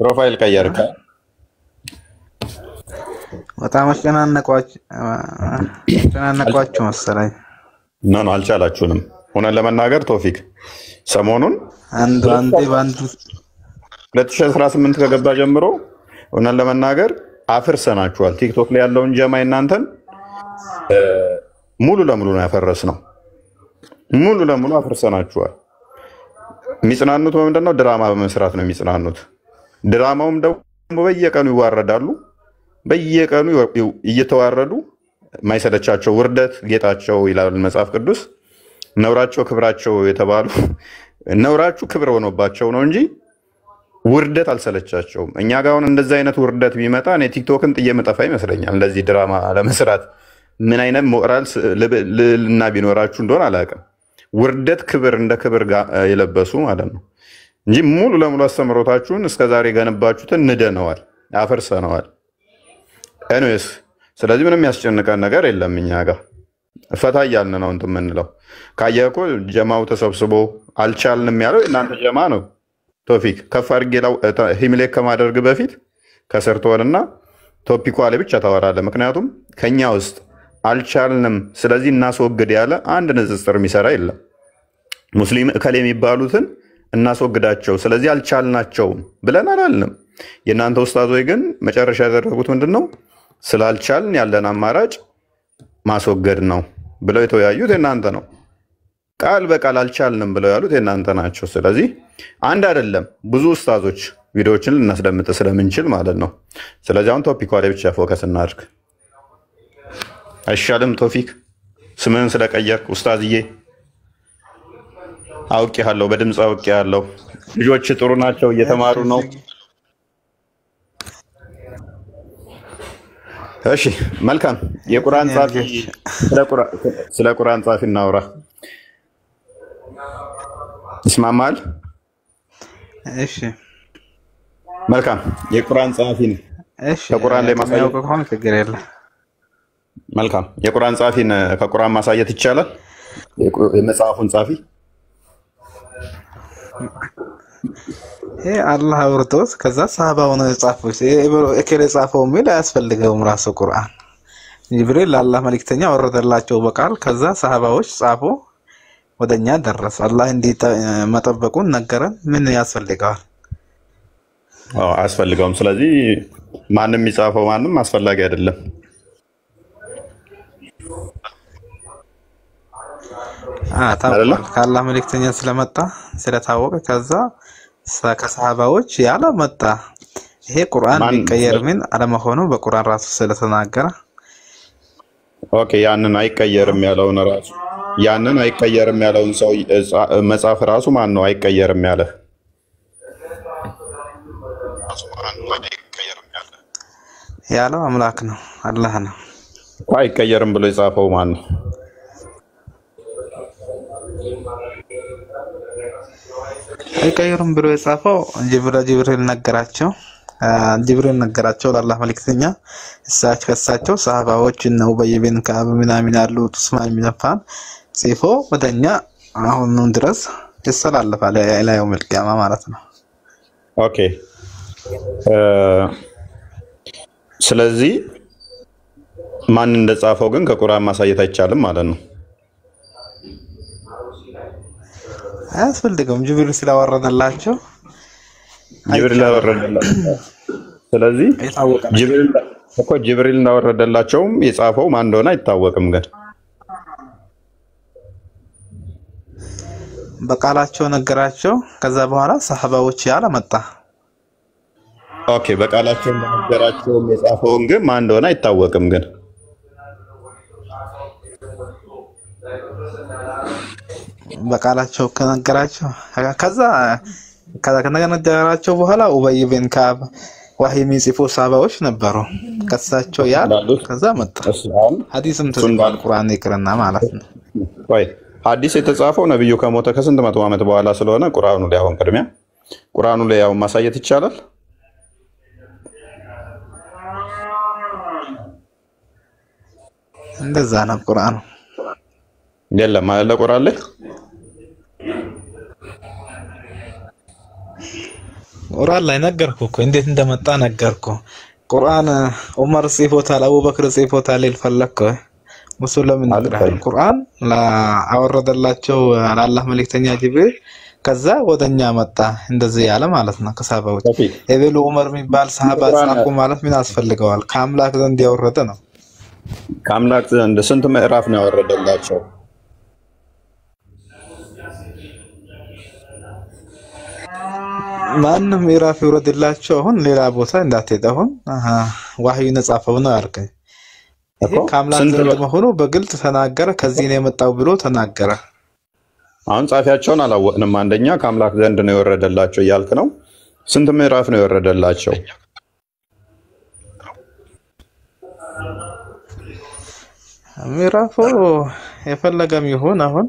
ፕሮፋይል ቀየርካ በጣም አሸናነቋችሁ መሰለኝ። ነው አልቻላችሁንም። ሆነን ለመናገር ቶፊክ ሰሞኑን አንዱ 2018 ከገባ ጀምሮ ሆነን ለመናገር አፍርሰናችኋል። ቲክቶክ ላይ ያለውን ጀማይ እናንተን ሙሉ ለሙሉ ነው ያፈረስነው። ሙሉ ለሙሉ አፍርሰናችኋል። የሚጽናኑት ምንድነው? ድራማ በመስራት ነው የሚጽናኑት። ድራማውም ደግሞ በየቀኑ ይዋረዳሉ። በየቀኑ እየተዋረዱ ማይሰለቻቸው ውርደት ጌጣቸው ይላል መጽሐፍ ቅዱስ። ነውራቸው ክብራቸው የተባሉ ነውራችሁ ክብር ሆኖባቸው ነው እንጂ ውርደት አልሰለቻቸውም። እኛ ጋር አሁን እንደዚህ አይነት ውርደት ቢመጣ እኔ ቲክቶክን ጥዬ መጠፋ ይመስለኛል። እንደዚህ ድራማ ለመስራት ምን አይነት ሞራል ልዕልና ቢኖራችሁ እንደሆነ አላውቅም። ውርደት ክብር እንደ ክብር የለበሱ ማለት ነው እንጂ ሙሉ ለሙሉ አስተምሮታችሁን እስከዛሬ ገነባችሁትን ንደነዋል፣ አፈርሰነዋል። ኤኒዌይስ ስለዚህ ምንም ያስጨንቀን ነገር የለም። እኛ ጋር ፈታ እያልን ነው እንትን የምንለው። ካየህ እኮ ጀማው ተሰብስቦ አልቻልንም ያለው እናንተ ጀማ ነው። ቶፊክ ከፍ አድርጌ ሂምሌክ ከማድረግ በፊት ከሰርቶልና ቶፒኳ ላይ ብቻ ታወራለህ። ምክንያቱም ከኛ ውስጥ አልቻልንም ስለዚህ እናስወግድ ያለ አንድ ንጽጽር የሚሰራ የለም። ሙስሊም እከሌ የሚባሉትን እናስወግዳቸው ስለዚህ አልቻልናቸውም ብለን አላልንም። የእናንተ ኡስታዞች ግን መጨረሻ ያደረጉት ምንድነው? ስላልቻልን ያለን አማራጭ ማስወገድ ነው ብለው የተወያዩት የእናንተ ነው። ቃል በቃል አልቻልንም ብለው ያሉት የእናንተ ናቸው። ስለዚህ አንድ አይደለም ብዙ ኡስታዞች ቪዲዮዎችን ልናስደምጥ ስለምንችል ማለት ነው። ስለዚህ አሁን ቶፒክ ላይ ብቻ ፎከስ እናድርግ አይሻልም? ቶፊክ ስምህን ስለቀየርክ ኡስታዝዬ አውቄሃለሁ፣ በድምጽ አውቄሃለሁ። ልጆች ጥሩ ናቸው፣ እየተማሩ ነው። እሺ መልካም። የቁርአን ጻፊ ስለ ቁርአን ጻፊ እናውራ። ይስማማል? እሺ መልካም። የቁርአን ጻፊን ከቁርአን ላይ ማሳየት ከሆነ ችግር የለም። መልካም። የቁርአን ጻፊን ከቁርአን ማሳየት ይቻላል? የመጽሐፉን ጻፊ አላህ አውርቶት ከዛ ሰሃባው ነው የጻፈው። እከሌ ጻፈው የሚል አያስፈልገውም። ራሱ ቁርአን ጅብሪል ለአላህ መልእክተኛ ወረደላቸው በቃል። ከዛ ሰሃባዎች ጻፉ፣ ወደኛ ደረሰ። አላህ እንዴት መጠበቁን ነገረን። ምን ያስፈልገዋል? አያስፈልገውም። ስለዚህ ማንም የሚጻፈው ማንም አስፈላጊ አይደለም። ከአላህ መልእክተኛ ስለመጣ ስለታወቀ ከዛ ከሰሃባዎች ያለ መጣ። ይሄ ቁርአን ቢቀየር ምን አለመሆኑ በቁርአን ራሱ ስለተናገረ ኦኬ። ያንን አይቀየርም ያለውን ራሱ አይቀየርም ያለውን ሰው መጽሐፍ ራሱ ማን ነው አይቀየርም ያለ? ያለው አምላክ ነው፣ አላህ ነው። አይቀየርም ብሎ የጻፈው ማን ነው? አይቀየርም ብሎ የጻፈው ጅብሪል ነገራቸው። ለአላህ መልእክተኛ ከእሳቸው ሰሃባዎች ነው በየቤን ከአብ ምናምን ያሉት ኡስማን ኢብኑ አፋን ጽፎ ወደኛ አሁንም ድረስ ይሰላልፋል ኢላዩ መልቂያማ ማለት ነው። ኦኬ። ስለዚህ ማን እንደጻፈው ግን ከቁርአን ማሳየት አይቻልም ማለት ነው። አያስፈልገውም። ጅብሪል ስለወረደላቸው ስለዚህ እኮ ጅብሪል እንዳወረደላቸውም የጻፈው ማን እንደሆነ አይታወቅም። ግን በቃላቸው ነገራቸው። ከዛ በኋላ ሰሃባዎች ያለ መጣ። ኦኬ፣ በቃላቸው እንደነገራቸውም የጻፈውን ግን ማን እንደሆነ አይታወቅም። ግን በቃላቸው ከነገራቸው ከዛ ከነገራቸው በኋላ ኡበይ ብን ከዓብ ወህይ የሚጽፉ ሰሃባዎች ነበሩ። ከሳቸው ያለ ከዛ መጣ። ሐዲስም ተጽፏል ቁርአን ይቅርና ማለት ነው። ወይ ሐዲስ የተጻፈው ነብዩ ከሞተ ከስንት መቶ ዓመት በኋላ ስለሆነ ቁርአኑ ላይ አሁን ቅድሚያ ቁርአኑ ላይ ያው ማሳየት ይቻላል። እንደዛ ነው ቁርአኑ። የለም ማለት ቁርአን ላይ ቁርአን ላይ ነገርኩ እኮ እንዴት እንደመጣ ነገርኩ። ቁርአን ዑመር ጽፎታል፣ አቡበክር ጽፎታል ይልፈለክ ሙስሊም ይነግራል። ቁርአን አወረደላቸው አላህ መልእክተኛ ጅብሪል። ከዛ ወደኛ መጣ እንደዚህ ያለ ማለት ነው። ከሰሃባዎች ኢብኑ ዑመር የሚባል ሰሃባ ጻፉ ማለት ምን ያስፈልገዋል? ከአምላክ ዘንድ ያወረደ ነው። ከአምላክ ዘንድ ስንት ምዕራፍ ነው ያወረደላቸው? ማንም ምዕራፍ ይወረድላቸው። አሁን ሌላ ቦታ እንዳትሄድ። አሁን ወህይ ነጻፈው ነው ያልከኝ። ይሄ ከአምላክ ዘንድ መሆኑ በግልጽ ተናገረ። ከዚህ ነው የመጣው ብሎ ተናገረ። አሁን ጻፊያቸውን አላወቅንም። አንደኛ ከአምላክ ዘንድ ነው የወረደላቸው እያልክ ነው። ስንት ምዕራፍ ነው የወረደላቸው? ምዕራፉ የፈለገም ይሁን አሁን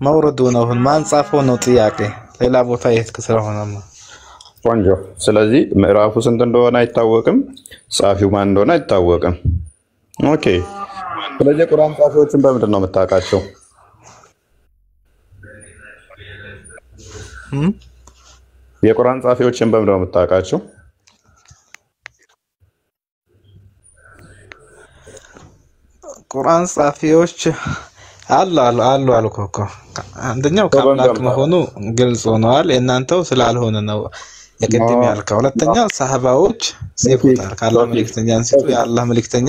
መውረዱ ነው። አሁን ማን ጻፈው ነው ጥያቄ። ሌላ ቦታ የት ስለሆነ ነው። ቆንጆ። ስለዚህ ምዕራፉ ስንት እንደሆነ አይታወቅም፣ ጻፊው ማን እንደሆነ አይታወቅም። ኦኬ። ስለዚህ ቁርአን ጻፊዎችን በምንድን ነው የምታውቃቸው? የቁርአን ጻፊዎችን በምንድን ነው የምታውቃቸው? ቁርአን ጻፊዎች አሉ እኮ አንደኛው ከአምላክ መሆኑ ግልጽ ሆኗል። የእናንተው ስላልሆነ ነው የቅድም ያልከው። ሁለተኛው ሰሃባዎች ጽፎታል። ከአላህ መልእክተኛ አንስቶ የአላህ መልእክተኛ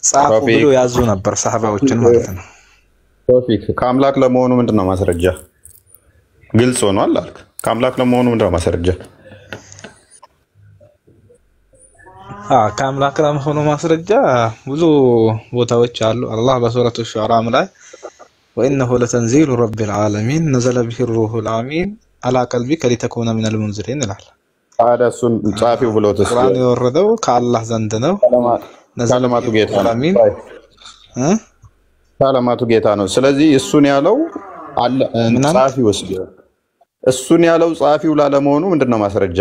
ጻፉ ብሎ ያዙ ነበር ሰሃባዎችን ማለት ነው። ቶፊክ ከአምላክ ለመሆኑ ምንድነው ማስረጃ? ግልጽ ሆኗል አልክ። ከአምላክ ለመሆኑ ምንድነው ማስረጃ? ከአምላክ ለመሆኑ ማስረጃ ብዙ ቦታዎች አሉ። አላህ በሱረቱ ሹዓራ ላይ ወኢነሁ ለተንዚሉ ረቢል ዓለሚን ነዘለ ቢሂ ሩሑል አሚን አላ ቀልቢከ ሊተኩነ ሚነል ሙንዚሪን ይላል። እሱን ጻፊው ብሎትስ ቁርአን የወረደው ከአላህ ዘንድ ነው። ከዓለማቱ ጌታ ነው። ከዓለማቱ ጌታ ነው። ስለዚህ እሱን ያለው ጻፊው ወስደው እሱን ያለው ጻፊው ላለመሆኑ ምንድነው ማስረጃ?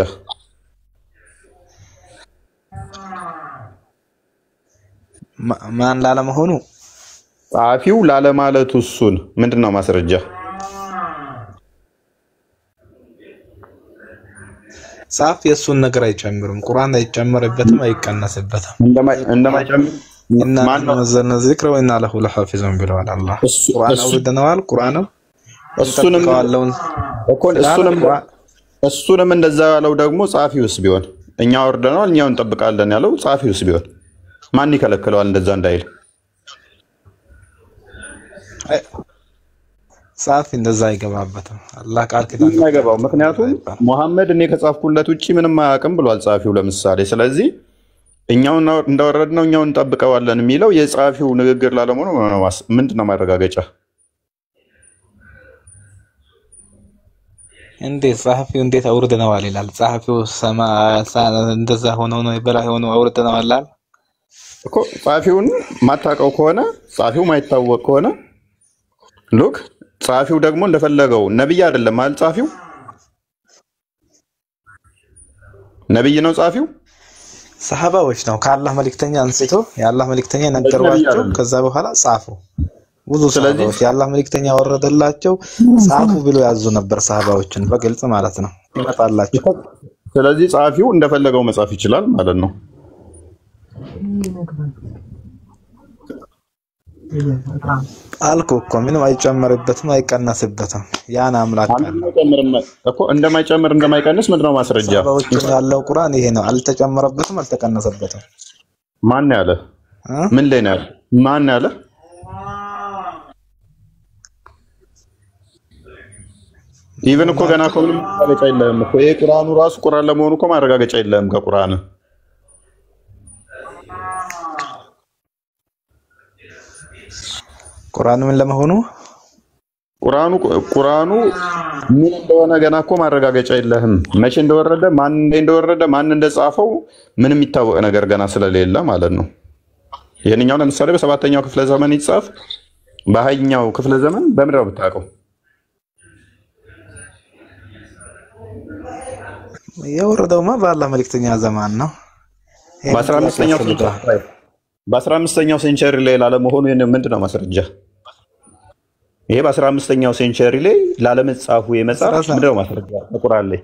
ማን ላለመሆኑ ጻፊው ላለማለቱ እሱን ምንድነው ማስረጃ? ጻፍ የእሱን ነገር አይጨምርም። ቁርአን አይጨመርበትም፣ አይቀነስበትም። እንደማይጨምር ማን ነው ዘነ ዚክረ ወኢና ለሁ ለሐፊዙን ብለዋል አላህ። ቁርአን አውርደነዋል። ቁርአንም እሱንም እንደዛ ያለው ደግሞ ጻፊውስ ቢሆን እኛ አውርደነዋል እኛው እንጠብቃለን ያለው ጻፊውስ ቢሆን ማን ይከለክለዋል እንደዛ እንዳይል? ጻፊ እንደዛ አይገባበትም። አላህ ቃል ኪዳን አይገባው። ምክንያቱም መሐመድ እኔ ከጻፍኩለት ውጪ ምንም አያውቅም ብሏል ጻፊው ለምሳሌ። ስለዚህ እኛው እንዳወረድነው እኛው እንጠብቀዋለን የሚለው የጻፊው ንግግር ላለመሆኑ ምንድነው ማረጋገጫ? እንዴት ጻፊው እንዴት አውርደነዋል ይላል? ጻፊው ሰማ እንደዛ ሆኖ ነው በላይ ሆኖ አውርደነዋል እኮ። ጻፊውን ማታውቀው ከሆነ ጻፊው ማይታወቅ ከሆነ ሉክ ጻፊው ደግሞ እንደፈለገው ነብይ አይደለም ማለት ጻፊው ነብይ ነው። ጻፊው ሰሃባዎች ነው። ከአላህ መልእክተኛ አንስቶ የአላህ መልእክተኛ ነገሯቸው። ከዛ በኋላ ጻፉ። ብዙ ሰሃባዎች የአላህ መልእክተኛ ወረደላቸው ጻፉ ብሎ ያዙ ነበር ሰሃባዎችን በግልጽ ማለት ነው። ይመጣላቸው። ስለዚህ ጻፊው እንደፈለገው መጻፍ ይችላል ማለት ነው። አልኩ እኮ ምንም አይጨመርበትም አይቀነስበትም። ያን አምላክ እኮ እንደማይጨምር እንደማይቀንስ ምንድነው ማስረጃ? ሰሃባዎች ያለው ቁርአን ይሄ ነው። አልተጨመረበትም አልተቀነሰበትም። ማን ያለ ምን ላይ ነው ያለ? ማን ያለ? ኢቨን እኮ ገና እኮ ምንም ማረጋገጫ የለህም እኮ ይሄ ቁርአኑ ራሱ ቁርአን ለመሆኑ እኮ ማረጋገጫ የለህም ከቁርአን። ቁርአኑ ምን ለመሆኑ ቁርአኑ ምን እንደሆነ ገና እኮ ማረጋገጫ የለህም። መቼ እንደወረደ ማን እንደጻፈው ምንም የሚታወቅ ነገር ገና ስለሌለ ማለት ነው። ይሄንኛው ለምሳሌ በ7ኛው ክፍለ ዘመን ይጻፍ፣ በ20ኛው ክፍለ ዘመን በምድር ብታውቀው የወረደውማ በአላህ መልእክተኛ ዘመን ነው። በ15ኛው ሴንቸሪ ላይ ላለመሆኑ ምንድነው ማስረጃ? ይሄ በ15ኛው ሴንቸሪ ላይ ላለመጻፉ የመጻፍ ምንድነው ማስረጃ? በቁርአን ላይ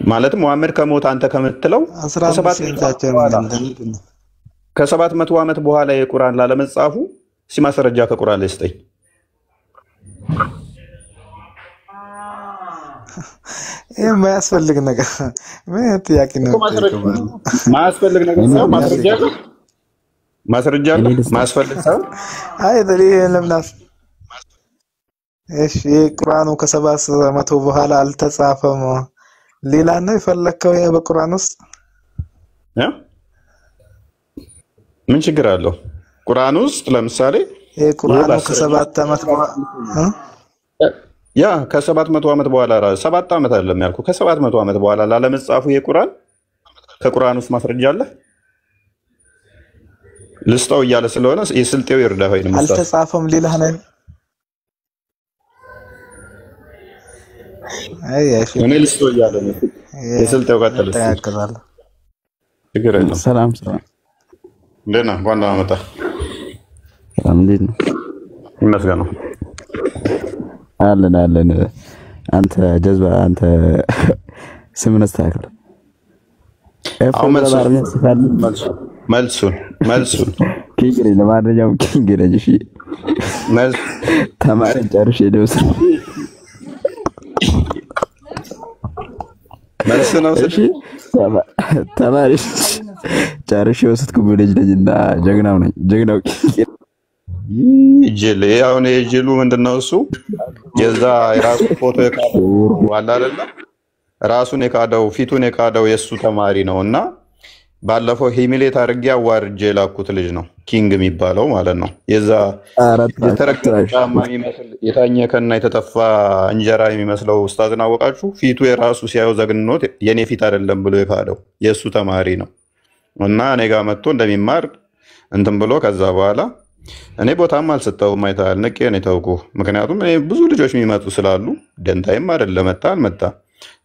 ማለትም መሐመድ ከሞት አንተ ከምትለው ከ700 ዓመት በኋላ የቁርአን ላለመጻፉ ሲማስረጃ ከቁርአን ላይ ስጠኝ። ይሄ የማያስፈልግ ነገር ምን ጥያቄ ነው? ማያስፈልግ ነገር ነው። ማስረጃ ማያስፈልግ ሰው አይ ለምናስ እሺ ቁርአኑ ከ700 በኋላ አልተጻፈም። ሌላ ነው የፈለከው ይሄ በቁርአን ውስጥ ምን ችግር አለው? ቁርአን ውስጥ ለምሳሌ ይሄ ቁርአኑ ከ7 ዓመት ከ700 ዓመት በኋላ 7 ዓመት አይደለም ያልኩህ፣ ከ700 ዓመት በኋላ ላለመጻፉ የቁርአን ከቁርአን ውስጥ ማስረጃ አለ? ልስጠው እያለ ስለሆነ የስልጤው ይርዳ ሆይ ነው አልተጻፈም። ሌላ ነው እኔ ልስጠው እያለ ነው የስልጤው ቀጥል። ችግር የለም። ሰላም እንደና ዋና መጣ እንዴት ነው? ይመስገን ነው አለን። አንተ ጀዝባ አንተ ስምን አስተካክል። መልሱን ኪንግ ለማድረጃው ኪንግ ነኝ። እሺ መልስ ተማሪ ጨርሼ ደውስ መልስ ነው። እሺ ተማሪ ጨርሼ ወስድኩ ልጅ ነኝና ጀግናው ነኝ። ጀግናው ይጅል ያው ነው ይጅሉ ምንድነው እሱ የዛ የራሱ ፎቶ የካደው ዋላ አይደለ? ራሱን የካደው ፊቱን የካደው የሱ ተማሪ ነውና ባለፈው ሂሚሌት አድርጌ አዋርጄ ላኩት ልጅ ነው ኪንግ የሚባለው ማለት ነው። የዛ የተረከበ የታኘከና የተተፋ እንጀራ የሚመስለው ኡስታዝን አወቃችሁ? ፊቱ የራሱ ሲያየው ዘግኖት የኔ ፊት አይደለም ብሎ የካደው የሱ ተማሪ ነው። እና እኔ ጋር መጥቶ እንደሚማር እንትን ብሎ ከዛ በኋላ እኔ ቦታም አልሰጠውም። አይተሃል፣ ንቄ ነው የተውኩህ። ምክንያቱም እኔ ብዙ ልጆች የሚመጡ ስላሉ ደንታይም አይደለም መጣ አልመጣ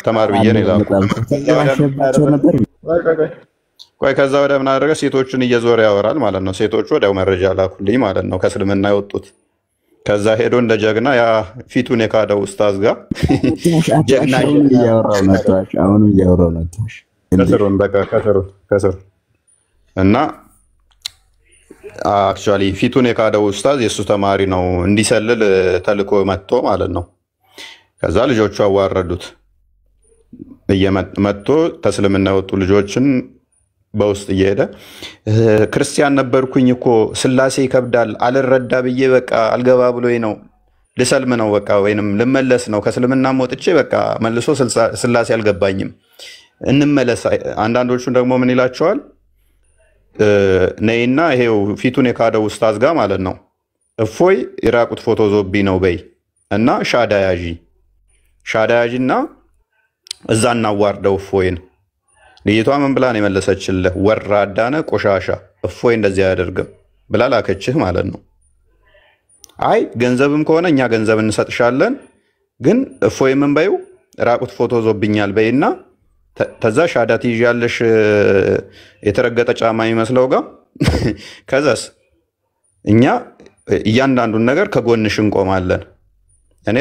ተማር ብዬ ነው የላኩት። ቆይ ከዛ ወደ ምን አደረገ? ሴቶቹን እየዞረ ያወራል ማለት ነው። ሴቶቹ ወዲያው መረጃ ላኩልኝ ማለት ነው ከእስልምና የወጡት። ከዛ ሄዶ እንደ ጀግና ያ ፊቱን የካደው ኡስታዝ ጋር ጀግና አሁንም እያወራው ነው ከስሩን በቃ ከስሩ እና አክቹአሊ ፊቱን የካደው ኡስታዝ የሱ ተማሪ ነው እንዲሰልል ተልኮ መጥቶ ማለት ነው። ከዛ ልጆቹ አዋረዱት። መጥቶ ከእስልምና የወጡ ልጆችን በውስጥ እየሄደ ክርስቲያን ነበርኩኝ እኮ ስላሴ ይከብዳል አልረዳ ብዬ በቃ አልገባ ብሎኝ ነው ልሰልም ነው በቃ ወይንም ልመለስ ነው ከእስልምና ወጥቼ በቃ መልሶ ስላሴ አልገባኝም እንመለስ። አንዳንዶቹን ደግሞ ምን ይላቸዋል? ነይና ይሄው ፊቱን የካደው ኡስታዝ ጋር ማለት ነው እፎይ የራቁት ፎቶ ዞቢ ነው በይ እና ሻዳ ያዢና እዛ እናዋርደው እፎይን። ልይቷ ምን ብላ ነው የመለሰችልህ? ወራዳነ ቆሻሻ እፎይ እንደዚህ አያደርግም ብላ ላከችህ ማለት ነው። አይ ገንዘብም ከሆነ እኛ ገንዘብ እንሰጥሻለን፣ ግን እፎይ ምን በይው ራቁት ፎቶ ዞብኛል በይና ተዛ ሻዳ ትይዣለሽ የተረገጠ ጫማ የሚመስለው ጋር ከዛስ እኛ እያንዳንዱን ነገር ከጎንሽ እንቆማለን። እኔ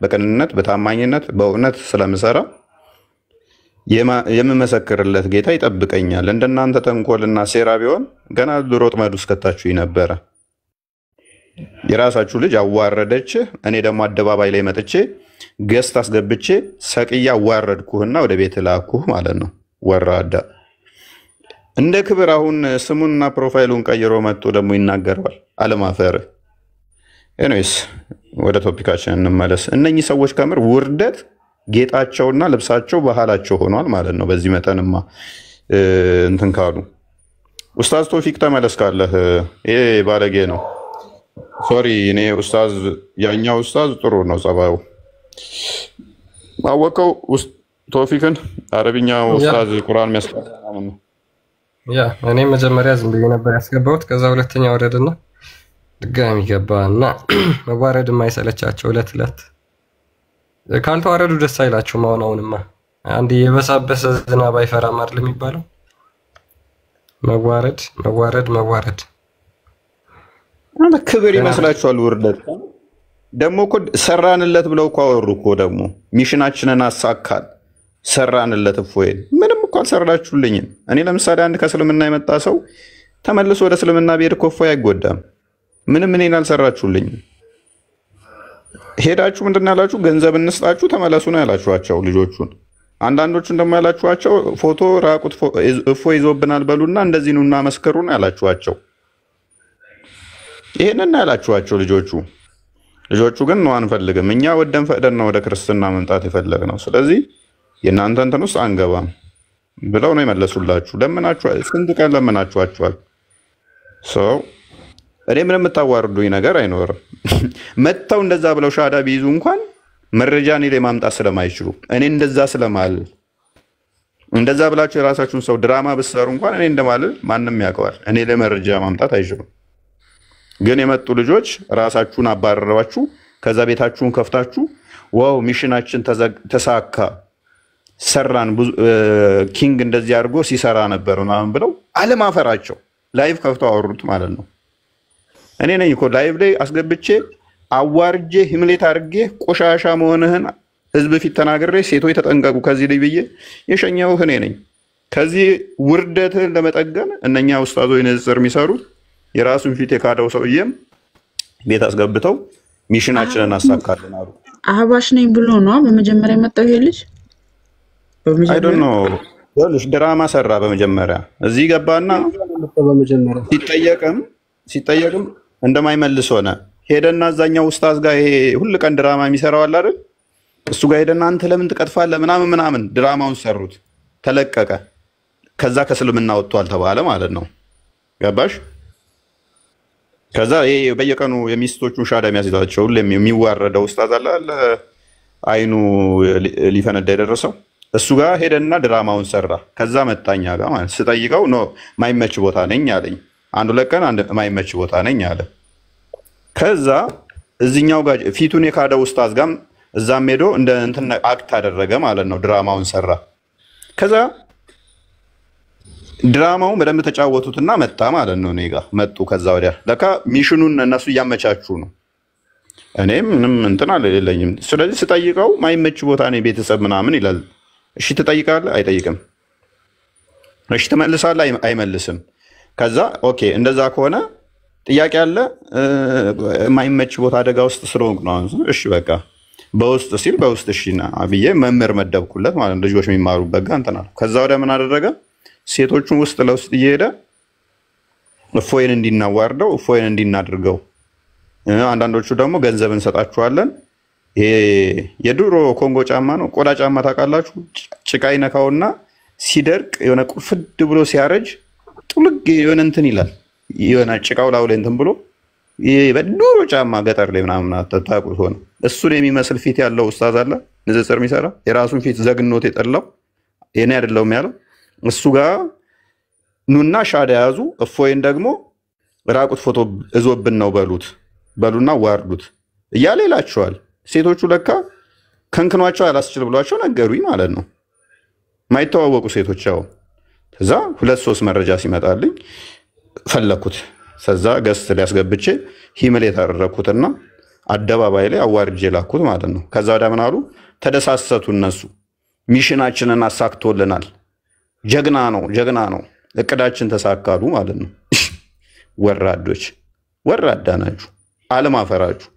በቅንነት በታማኝነት በእውነት ስለምሰራ የምመሰክርለት ጌታ ይጠብቀኛል። እንደናንተ ተንኮልና ሴራ ቢሆን ገና ድሮ ወጥመድ ውስጥ ከታችሁ ነበረ። የራሳችሁ ልጅ አዋረደች፣ እኔ ደግሞ አደባባይ ላይ መጥቼ ገስት አስገብቼ ሰቅያ አዋረድኩህና ወደ ቤት ላኩህ ማለት ነው። ወራዳ እንደ ክብር አሁን ስሙንና ፕሮፋይሉን ቀይሮ መጥቶ ደግሞ ይናገረዋል። አለማፈር። ኤኒዌይስ ወደ ቶፒካችን እንመለስ። እነኚህ ሰዎች ከምር ውርደት ጌጣቸውና ልብሳቸው ባህላቸው ሆኗል ማለት ነው። በዚህ መጠንማ እንትን ካሉ ኡስታዝ ቶፊቅ ተመለስ ካለህ ይሄ ባለጌ ነው። ሶሪ እኔ ኡስታዝ ያኛው ኡስታዝ ጥሩ ነው ጸባዩ። አወቀው ቶፊቅን አረብኛ ኡስታዝ ቁርአን የሚያስቀራው ነው። ያ እኔ መጀመሪያ ዝም ብዬ ነበር ያስገባሁት። ከዛ ሁለተኛ ወረድና ድጋሚ ገባና መዋረድ የማይሰለቻቸው እለት እለት ካልተዋረዱ ደስ አይላችሁ። ማውናውንማ አንድ የበሳበሰ ዝናብ አይፈራም አይደል የሚባለው? መዋረድ መዋረድ መዋረድ ክብር ይመስላችኋል? ውርደት ደግሞ እኮ ሰራንለት ብለው እኮ አወሩ እኮ ደግሞ ሚሽናችንን አሳካል ሰራንለት። እፎይ ምንም እኮ አልሰራችሁልኝም። እኔ ለምሳሌ አንድ ከእስልምና የመጣ ሰው ተመልሶ ወደ እስልምና ቢሄድ እኮ እፎይ አይጎዳም። ምንም እኔን አልሰራችሁልኝም። ሄዳችሁ ምንድን ያላችሁ? ገንዘብ እንስጣችሁ ተመለሱ ነው ያላችኋቸው ልጆቹን። አንዳንዶቹን ደግሞ ያላችኋቸው ፎቶ ራቁት እፎይ ይዞብናል በሉና እንደዚህ ኑና መስከሩ ነው ያላችኋቸው። ይሄንን ያላችኋቸው ልጆቹ ግን ነው አንፈልግም፣ እኛ ወደን ፈቅደን ነው ወደ ክርስትና መምጣት የፈለግነው፣ ስለዚህ የእናንተ እንትን ውስጥ አንገባም ብለው ነው የመለሱላችሁ። ለምናችኋል፣ ስንት ቀን ለምናችኋቸዋል። ሰው እኔ ምንም የምታዋርዱኝ ነገር አይኖርም። መጥተው እንደዛ ብለው ሻዳ ቢይዙ እንኳን መረጃ እኔ ላይ ማምጣት ስለማይችሉ እኔ እንደዛ ስለማል እንደዛ ብላችሁ የራሳችሁን ሰው ድራማ ብትሰሩ እንኳን እኔ እንደማልል ማንም ያውቀዋል። እኔ ላይ መረጃ ማምጣት አይችሉም። ግን የመጡ ልጆች ራሳችሁን አባረሯችሁ፣ ከዛ ቤታችሁን ከፍታችሁ ዋው ሚሽናችን ተሳካ ሰራን፣ ኪንግ እንደዚህ አድርጎ ሲሰራ ነበር ምናምን ብለው አለማፈራቸው ላይቭ ከፍተው አወሩት ማለት ነው። እኔ ነኝ እኮ ላይቭ ላይ አስገብቼ አዋርጄ ሂምሌት አድርጌ ቆሻሻ መሆንህን ህዝብ ፊት ተናግሬ ሴቶች ተጠንቀቁ ከዚህ ላይ ብዬ የሸኘሁህ እኔ ነኝ። ከዚህ ውርደትህን ለመጠገን እነኛ ኡስታዞች ንጽጽር የሚሰሩት የራሱን ፊት የካደው ሰውዬም ቤት አስገብተው ሚሽናችንን አሳካልን አሉ። አህባሽ ነኝ ብሎ ነው በመጀመሪያ የመጣው ይሄ ልጅ። አይ ዶንት ኖ ድራማ ሰራ። በመጀመሪያ እዚህ ገባና ሲጠየቅም እንደማይመልስ ሆነ። ሄደና እዛኛው ኡስታዝ ጋር ይሄ ሁሉ ቀን ድራማ የሚሰራው አለ አይደል? እሱ ጋር ሄደና አንተ ለምን ትቀጥፋለህ ምናምን ድራማውን ሰሩት። ተለቀቀ። ከዛ ከእስልምና ወጥቷል ተባለ ማለት ነው። ገባሽ? ከዛ ይሄ በየቀኑ የሚስቶቹን ሻዳ የሚያስይዛቸው ሁሌም የሚዋረደው ኡስታዝ አለ አይኑ ሊፈነዳ የደረሰው እሱ ጋር ሄደና ድራማውን ሰራ። ከዛ መጣኛ ጋር ማለት ስጠይቀው ኖ ማይመች ቦታ ነኝ አለኝ። አንዱ ለቀን አንድ ማይመች ቦታ ነኝ አለ። ከዛ እዚኛው ጋር ፊቱን የካደው ኡስታዝ ጋር እዛም ሄዶ እንደ እንትን አክት አደረገ ማለት ነው። ድራማውን ሰራ። ከዛ ድራማውን በደንብ ተጫወቱትና መጣ ማለት ነው። እኔ ጋር መጡ። ከዛ ወዲያ ለካ ሚሽኑን እነሱ እያመቻቹ ነው። እኔም ምንም እንትን አልለኝም። ስለዚህ ስጠይቀው ማይመች ቦታ ነኝ ቤተሰብ ምናምን ይላል። እሺ ትጠይቃለህ? አይጠይቅም። እሺ ትመልሳለህ? አይመልስም። ከዛ ኦኬ እንደዛ ከሆነ ጥያቄ አለ ማይመች ቦታ አደጋ ውስጥ ስለሆንኩ ነው። እሺ በቃ በውስጥ ሲል በውስጥ እሺ ና ብዬ መምህር መደብኩለት ማለት ልጆች የሚማሩበት ጋር እንትን አለ። ከዛ ወዲያ ምን አደረገ? ሴቶቹን ውስጥ ለውስጥ እየሄደ እፎይን እንዲናዋርደው እፎይን እንዲናድርገው፣ አንዳንዶቹ ደግሞ ገንዘብ እንሰጣችኋለን። ይሄ የድሮ ኮንጎ ጫማ ነው፣ ቆዳ ጫማ ታውቃላችሁ? ጭቃ ይነካውና ሲደርቅ የሆነ ቁርፍድ ብሎ ሲያረጅ ጥልግ የሆነ እንትን ይላል። የሆነ ጭቃው ላው ላይ እንትን ብሎ ይሄ በድሮ ጫማ ገጠር ላይ ምናምን ታውቁት ሆነ። እሱን የሚመስል ፊት ያለው ኡስታዝ አለ ንጽጽር የሚሰራ የራሱን ፊት ዘግኖት የጠላው የኔ አይደለውም ያለው እሱ ጋር ኑና ሻዳ ያዙ። እፎይን ደግሞ ራቁት ፎቶ እዞብን ነው በሉና ዋርዱት እያለ ይላቸዋል። ሴቶቹ ለካ ከንክኗቸው አላስችል ብሏቸው ነገሩኝ ማለት ነው። ማይተዋወቁ ሴቶች ያው ከዛ 2-3 መረጃ ሲመጣልኝ ፈለኩት። ከዛ ገስት ሊያስገብቼ ሂምሌት አደረኩትና አደባባይ ላይ አዋርጄ ላኩት ማለት ነው። ከዛ ወዲያ ምን አሉ? ተደሳሰቱ እነሱ። ሚሽናችንን አሳክቶልናል፣ ጀግና ነው፣ እቅዳችን ተሳካሉ ማለት ነው። ወራዶች፣ ወራዳ ናችሁ፣ አለማፈራችሁ።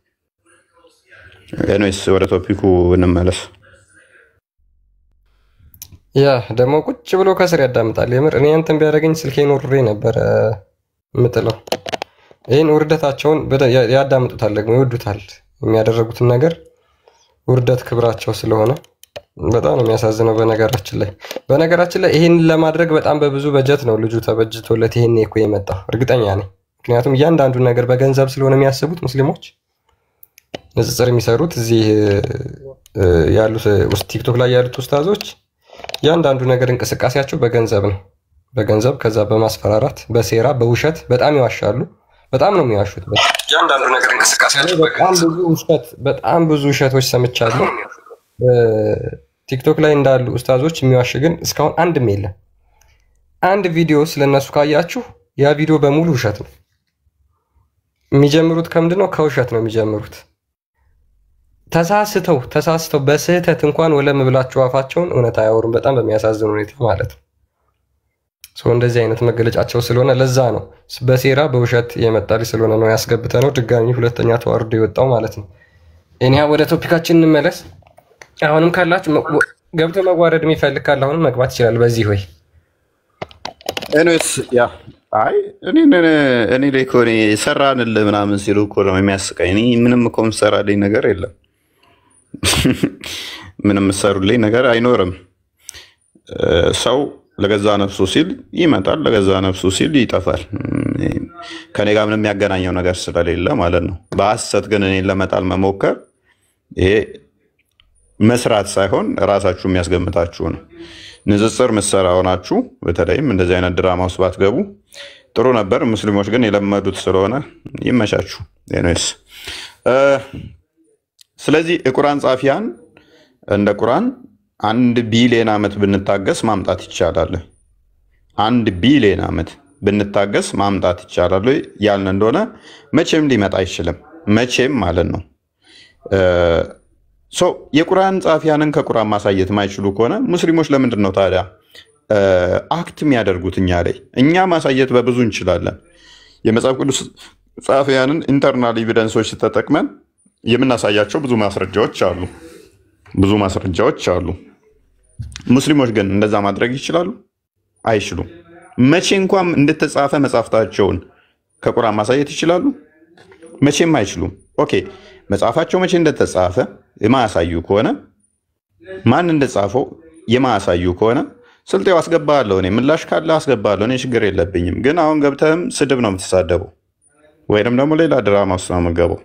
ኤኒዌይስ ወደ ቶፒኩ እንመለስ። ያ ደግሞ ቁጭ ብሎ ከስር ያዳምጣል። የምር እኔ አንተን ቢያደርገኝ ስልኬን ወርሬ ነበር የምጥለው። ይህን ውርደታቸውን ያዳምጡታል፣ ደግሞ ይወዱታል። የሚያደርጉትን ነገር ውርደት ክብራቸው ስለሆነ በጣም ነው የሚያሳዝነው። በነገራችን ላይ ይህን ለማድረግ በጣም በብዙ በጀት ነው ልጁ ተበጅቶለት ይህን እኮ የመጣው እርግጠኛ ነኝ። ምክንያቱም እያንዳንዱ ነገር በገንዘብ ስለሆነ የሚያስቡት ሙስሊሞች ንጽጽር የሚሰሩት እዚህ ያሉት ቲክቶክ ላይ ያሉት ኡስታዞች እያንዳንዱ ነገር እንቅስቃሴያቸው በገንዘብ ነው። በገንዘብ ከዛ በማስፈራራት በሴራ በውሸት በጣም ይዋሻሉ። በጣም ነው የሚዋሹት። እያንዳንዱ ነገር እንቅስቃሴያቸው በጣም ብዙ ውሸቶች ሰምቻለሁ። ቲክቶክ ላይ እንዳሉ ኡስታዞች የሚዋሽ ግን እስካሁን አንድም የለም። አንድ ቪዲዮ ስለነሱ ካያችሁ ያ ቪዲዮ በሙሉ ውሸት ነው። የሚጀምሩት ከምንድን ነው? ከውሸት ነው የሚጀምሩት። ተሳስተው በስህተት እንኳን ወለም ብላችሁ አፋቸውን እውነት አያወሩም። በጣም በሚያሳዝን ሁኔታ ማለት ነው። እንደዚህ አይነት መገለጫቸው ስለሆነ ለዛ ነው በሴራ በውሸት የመጣል ስለሆነ ነው ያስገብተ ነው ድጋሚ ሁለተኛ ተዋርዶ የወጣው ማለት ነው። እኛ ወደ ቶፒካችን እንመለስ። አሁንም ካላችሁ ገብቶ መዋረድ የሚፈልግ ካለ አሁንም መግባት ይችላል። በዚህ ሆይ ኤኒዌይስ ያ አይ እኔ ላይ እኮ ሰራንልህ ምናምን ሲሉ እኮ ነው የሚያስቀኝ። እኔ ምንም እኮ የምሰራልኝ ነገር የለም። ምንም የምሰሩልኝ ነገር አይኖርም። ሰው ለገዛ ነፍሱ ሲል ይመጣል፣ ለገዛ ነፍሱ ሲል ይጠፋል። ከኔ ጋር ምንም የሚያገናኘው ነገር ስለሌለ ማለት ነው። በሐሰት ግን እኔን ለመጣል መሞከር ይሄ መስራት ሳይሆን ራሳችሁ የሚያስገምታችሁ ነው። ንጽጽር ምሰራ ሆናችሁ በተለይም እንደዚህ አይነት ድራማ ውስጥ ባትገቡ ጥሩ ነበር። ሙስሊሞች ግን የለመዱት ስለሆነ ይመቻችሁ። ኤኒዌይስ ስለዚህ የቁርአን ጻፊያን እንደ ቁርአን 1 ቢሊዮን ዓመት ብንታገስ ማምጣት ይቻላል። 1 ቢሊዮን ዓመት ብንታገስ ማምጣት ይቻላል ያልን እንደሆነ መቼም ሊመጣ አይችልም። መቼም ማለት ነው። የቁርአን ጻፊያንን ከቁርአን ማሳየት ማይችሉ ከሆነ ሙስሊሞች ለምንድን ነው ታዲያ አክት የሚያደርጉት እኛ ላይ? እኛ ማሳየት በብዙ እንችላለን። የመጽሐፍ ቅዱስ ጻፊያንን ኢንተርናል ኤቪደንሶች ተጠቅመን የምናሳያቸው ብዙ ማስረጃዎች አሉ። ሙስሊሞች ግን እንደዛ ማድረግ ይችላሉ? አይችሉም። መቼ እንኳን እንደተጻፈ መጽሐፍታቸውን ከቁርአን ማሳየት ይችላሉ? መቼም አይችሉም። ኦኬ መጽሐፋቸው መቼ እንደተጻፈ የማያሳዩ ከሆነ ማን እንደጻፈው የማያሳዩ ከሆነ ስልጤው አስገባለሁ፣ እኔ ምላሽ ካለ አስገባለሁ፣ እኔ ችግር የለብኝም። ግን አሁን ገብተህም ስድብ ነው የምትሳደበው፣ ወይንም ደግሞ ሌላ ድራማ ውስጥ ነው የምትገባው።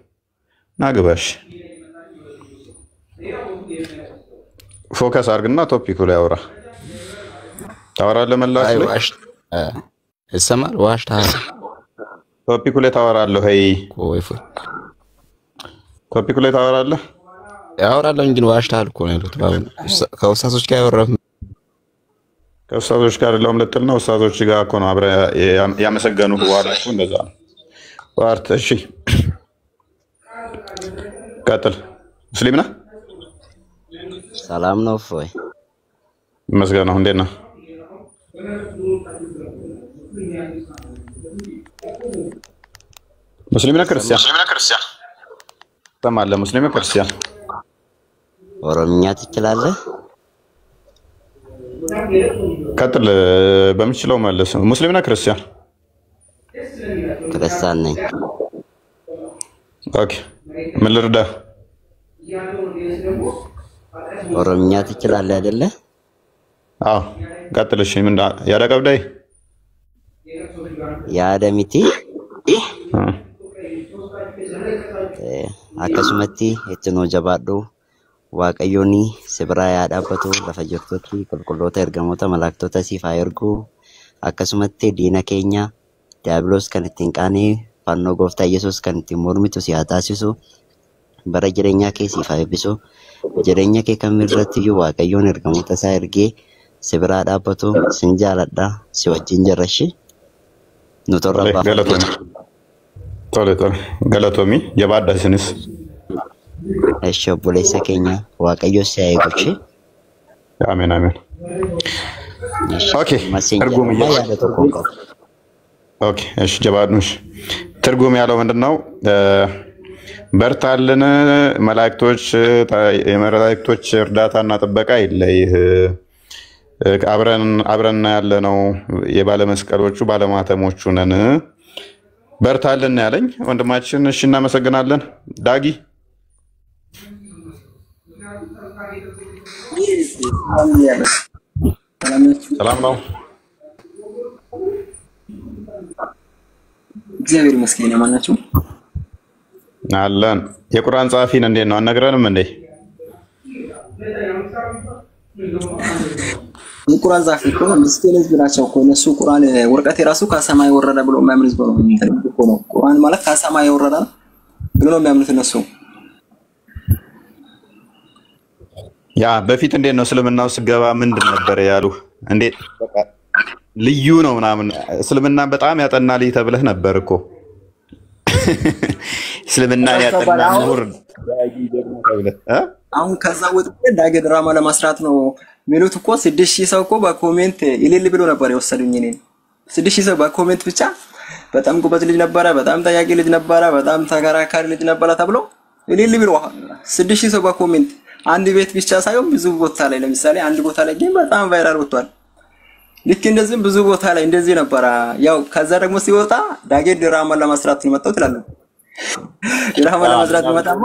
ናግባሽ ፎከስ አድርግና ቶፒኩ ላይ አውራ። ታወራለህ መላሽ ላይ ይሰማል። ዋሽታል ቶፒኩ ላይ ታወራለህ። ሄይ ቶፒኩ ላይ ታወራለህ። ያወራለሁ እንጂ ዋሽታል እኮ ነው ያሉት። ከኡስታዞች ጋር ያወራው ከኡስታዞች ጋር ለምን ልትል ነው? ኡስታዞች ጋር እኮ ነው አብረ ያመሰገኑ ዋላችሁ። እንደዛ ነው ዋርት። እሺ ቀጥል። ሙስሊም ነህ? ሰላም ነው ፎይ መስገን ነው። እንዴት ነህ? ሙስሊም ነህ ክርስቲያን? ተማለ ሙስሊም ነህ ክርስቲያን? ኦሮምኛ ትችላለህ? ቀጥል። በምችለው መለስ። ሙስሊም ነህ ክርስቲያን? ክርስቲያን ነኝ። ኦኬ ምን ልርዳህ? ኦሮምኛ ትችላለህ አይደለ? አዎ ቀጥል። እሺ ምን ያዳቀብዳይ ያዳሚቲ akkasumatti ejjennoo jabaadhu waaqayyoonni si biraa yaa dhaabbatu lafa jirtutti qulqulloota ergamoota malaaktota siif haa ergu akkasumatti diina keenya diiyaabiloos kan ittiin qaanee fannoo gooftaa Yesuus kan ittiin mormitu si haa taasisu bara jireenyaa kee siif haa eebbisu jireenya kee kamirratti iyyuu waaqayyoon ergamoota isaa ergee si biraa dhaabbatu sin jaaladha si wajjin jirrashi nu torra Tole galatomi jabaadha isinis. Eshi obboleessa keenya waaqayyo si haa eeguchi. Ameen ameen. ኦኬ እሺ ጀባድኑሽ ትርጉም ያለው ምንድነው? በርታልን መላእክቶች የመላእክቶች እርዳታና ጥበቃ ይለይህ አብረን ያለ ነው የባለመስቀሎቹ ባለማተሞቹ ነን በርታልን ያለኝ ወንድማችን። እሺ እናመሰግናለን። ዳጊ ሰላም ነው? እግዚአብሔር ይመስገን። ማን ናችሁ? አለን። የቁርአን ጸሐፊን እንዴት ነው አነግረንም እንዴ? የቁርአን ጸሐፊ እኮ ምስኪን ህዝብ ናቸው እኮ እነሱ። ቁርአን ወረቀት የራሱ ከሰማይ ወረደ ብሎ የሚያምን ህዝብ ነው የሚፈልጉ እኮ ነው። ቁርአን ማለት ከሰማይ ወረደ ብሎ ነው የሚያምኑት እነሱ። ያ በፊት እንዴት ነው እስልምናው ስገባ ምንድን ነበር ያሉ? እንዴት በቃ ልዩ ነው ምናምን እስልምና በጣም ያጠናልኝ ተብለህ ነበር እኮ። እስልምና ያጠና ምሁር ተብለህ አሁን ከዛ ወጥቼ ዳገ ድራማ ለማስራት ነው ሚሉት እኮ 6000 ሰው እኮ በኮሜንት ይልል ብሎ ነበር የወሰዱኝ እኔን። 6000 ሰው በኮሜንት ብቻ በጣም ጎበዝ ልጅ ነበረ፣ በጣም ጠያቂ ልጅ ነበረ፣ በጣም ተከራካሪ ልጅ ነበረ ተብሎ ይልል ብሎ 6000 ሰው በኮሜንት አንድ ቤት ብቻ ሳይሆን ብዙ ቦታ ላይ ለምሳሌ አንድ ቦታ ላይ ግን በጣም ቫይራል ወጥቷል። ልክ እንደዚህም ብዙ ቦታ ላይ እንደዚህ ነበር። ያው ከዛ ደግሞ ሲወጣ ዳጌ ድራማ ለማስራት ነው መጣው ትላለ። ድራማ ለማስራት ነው መጣው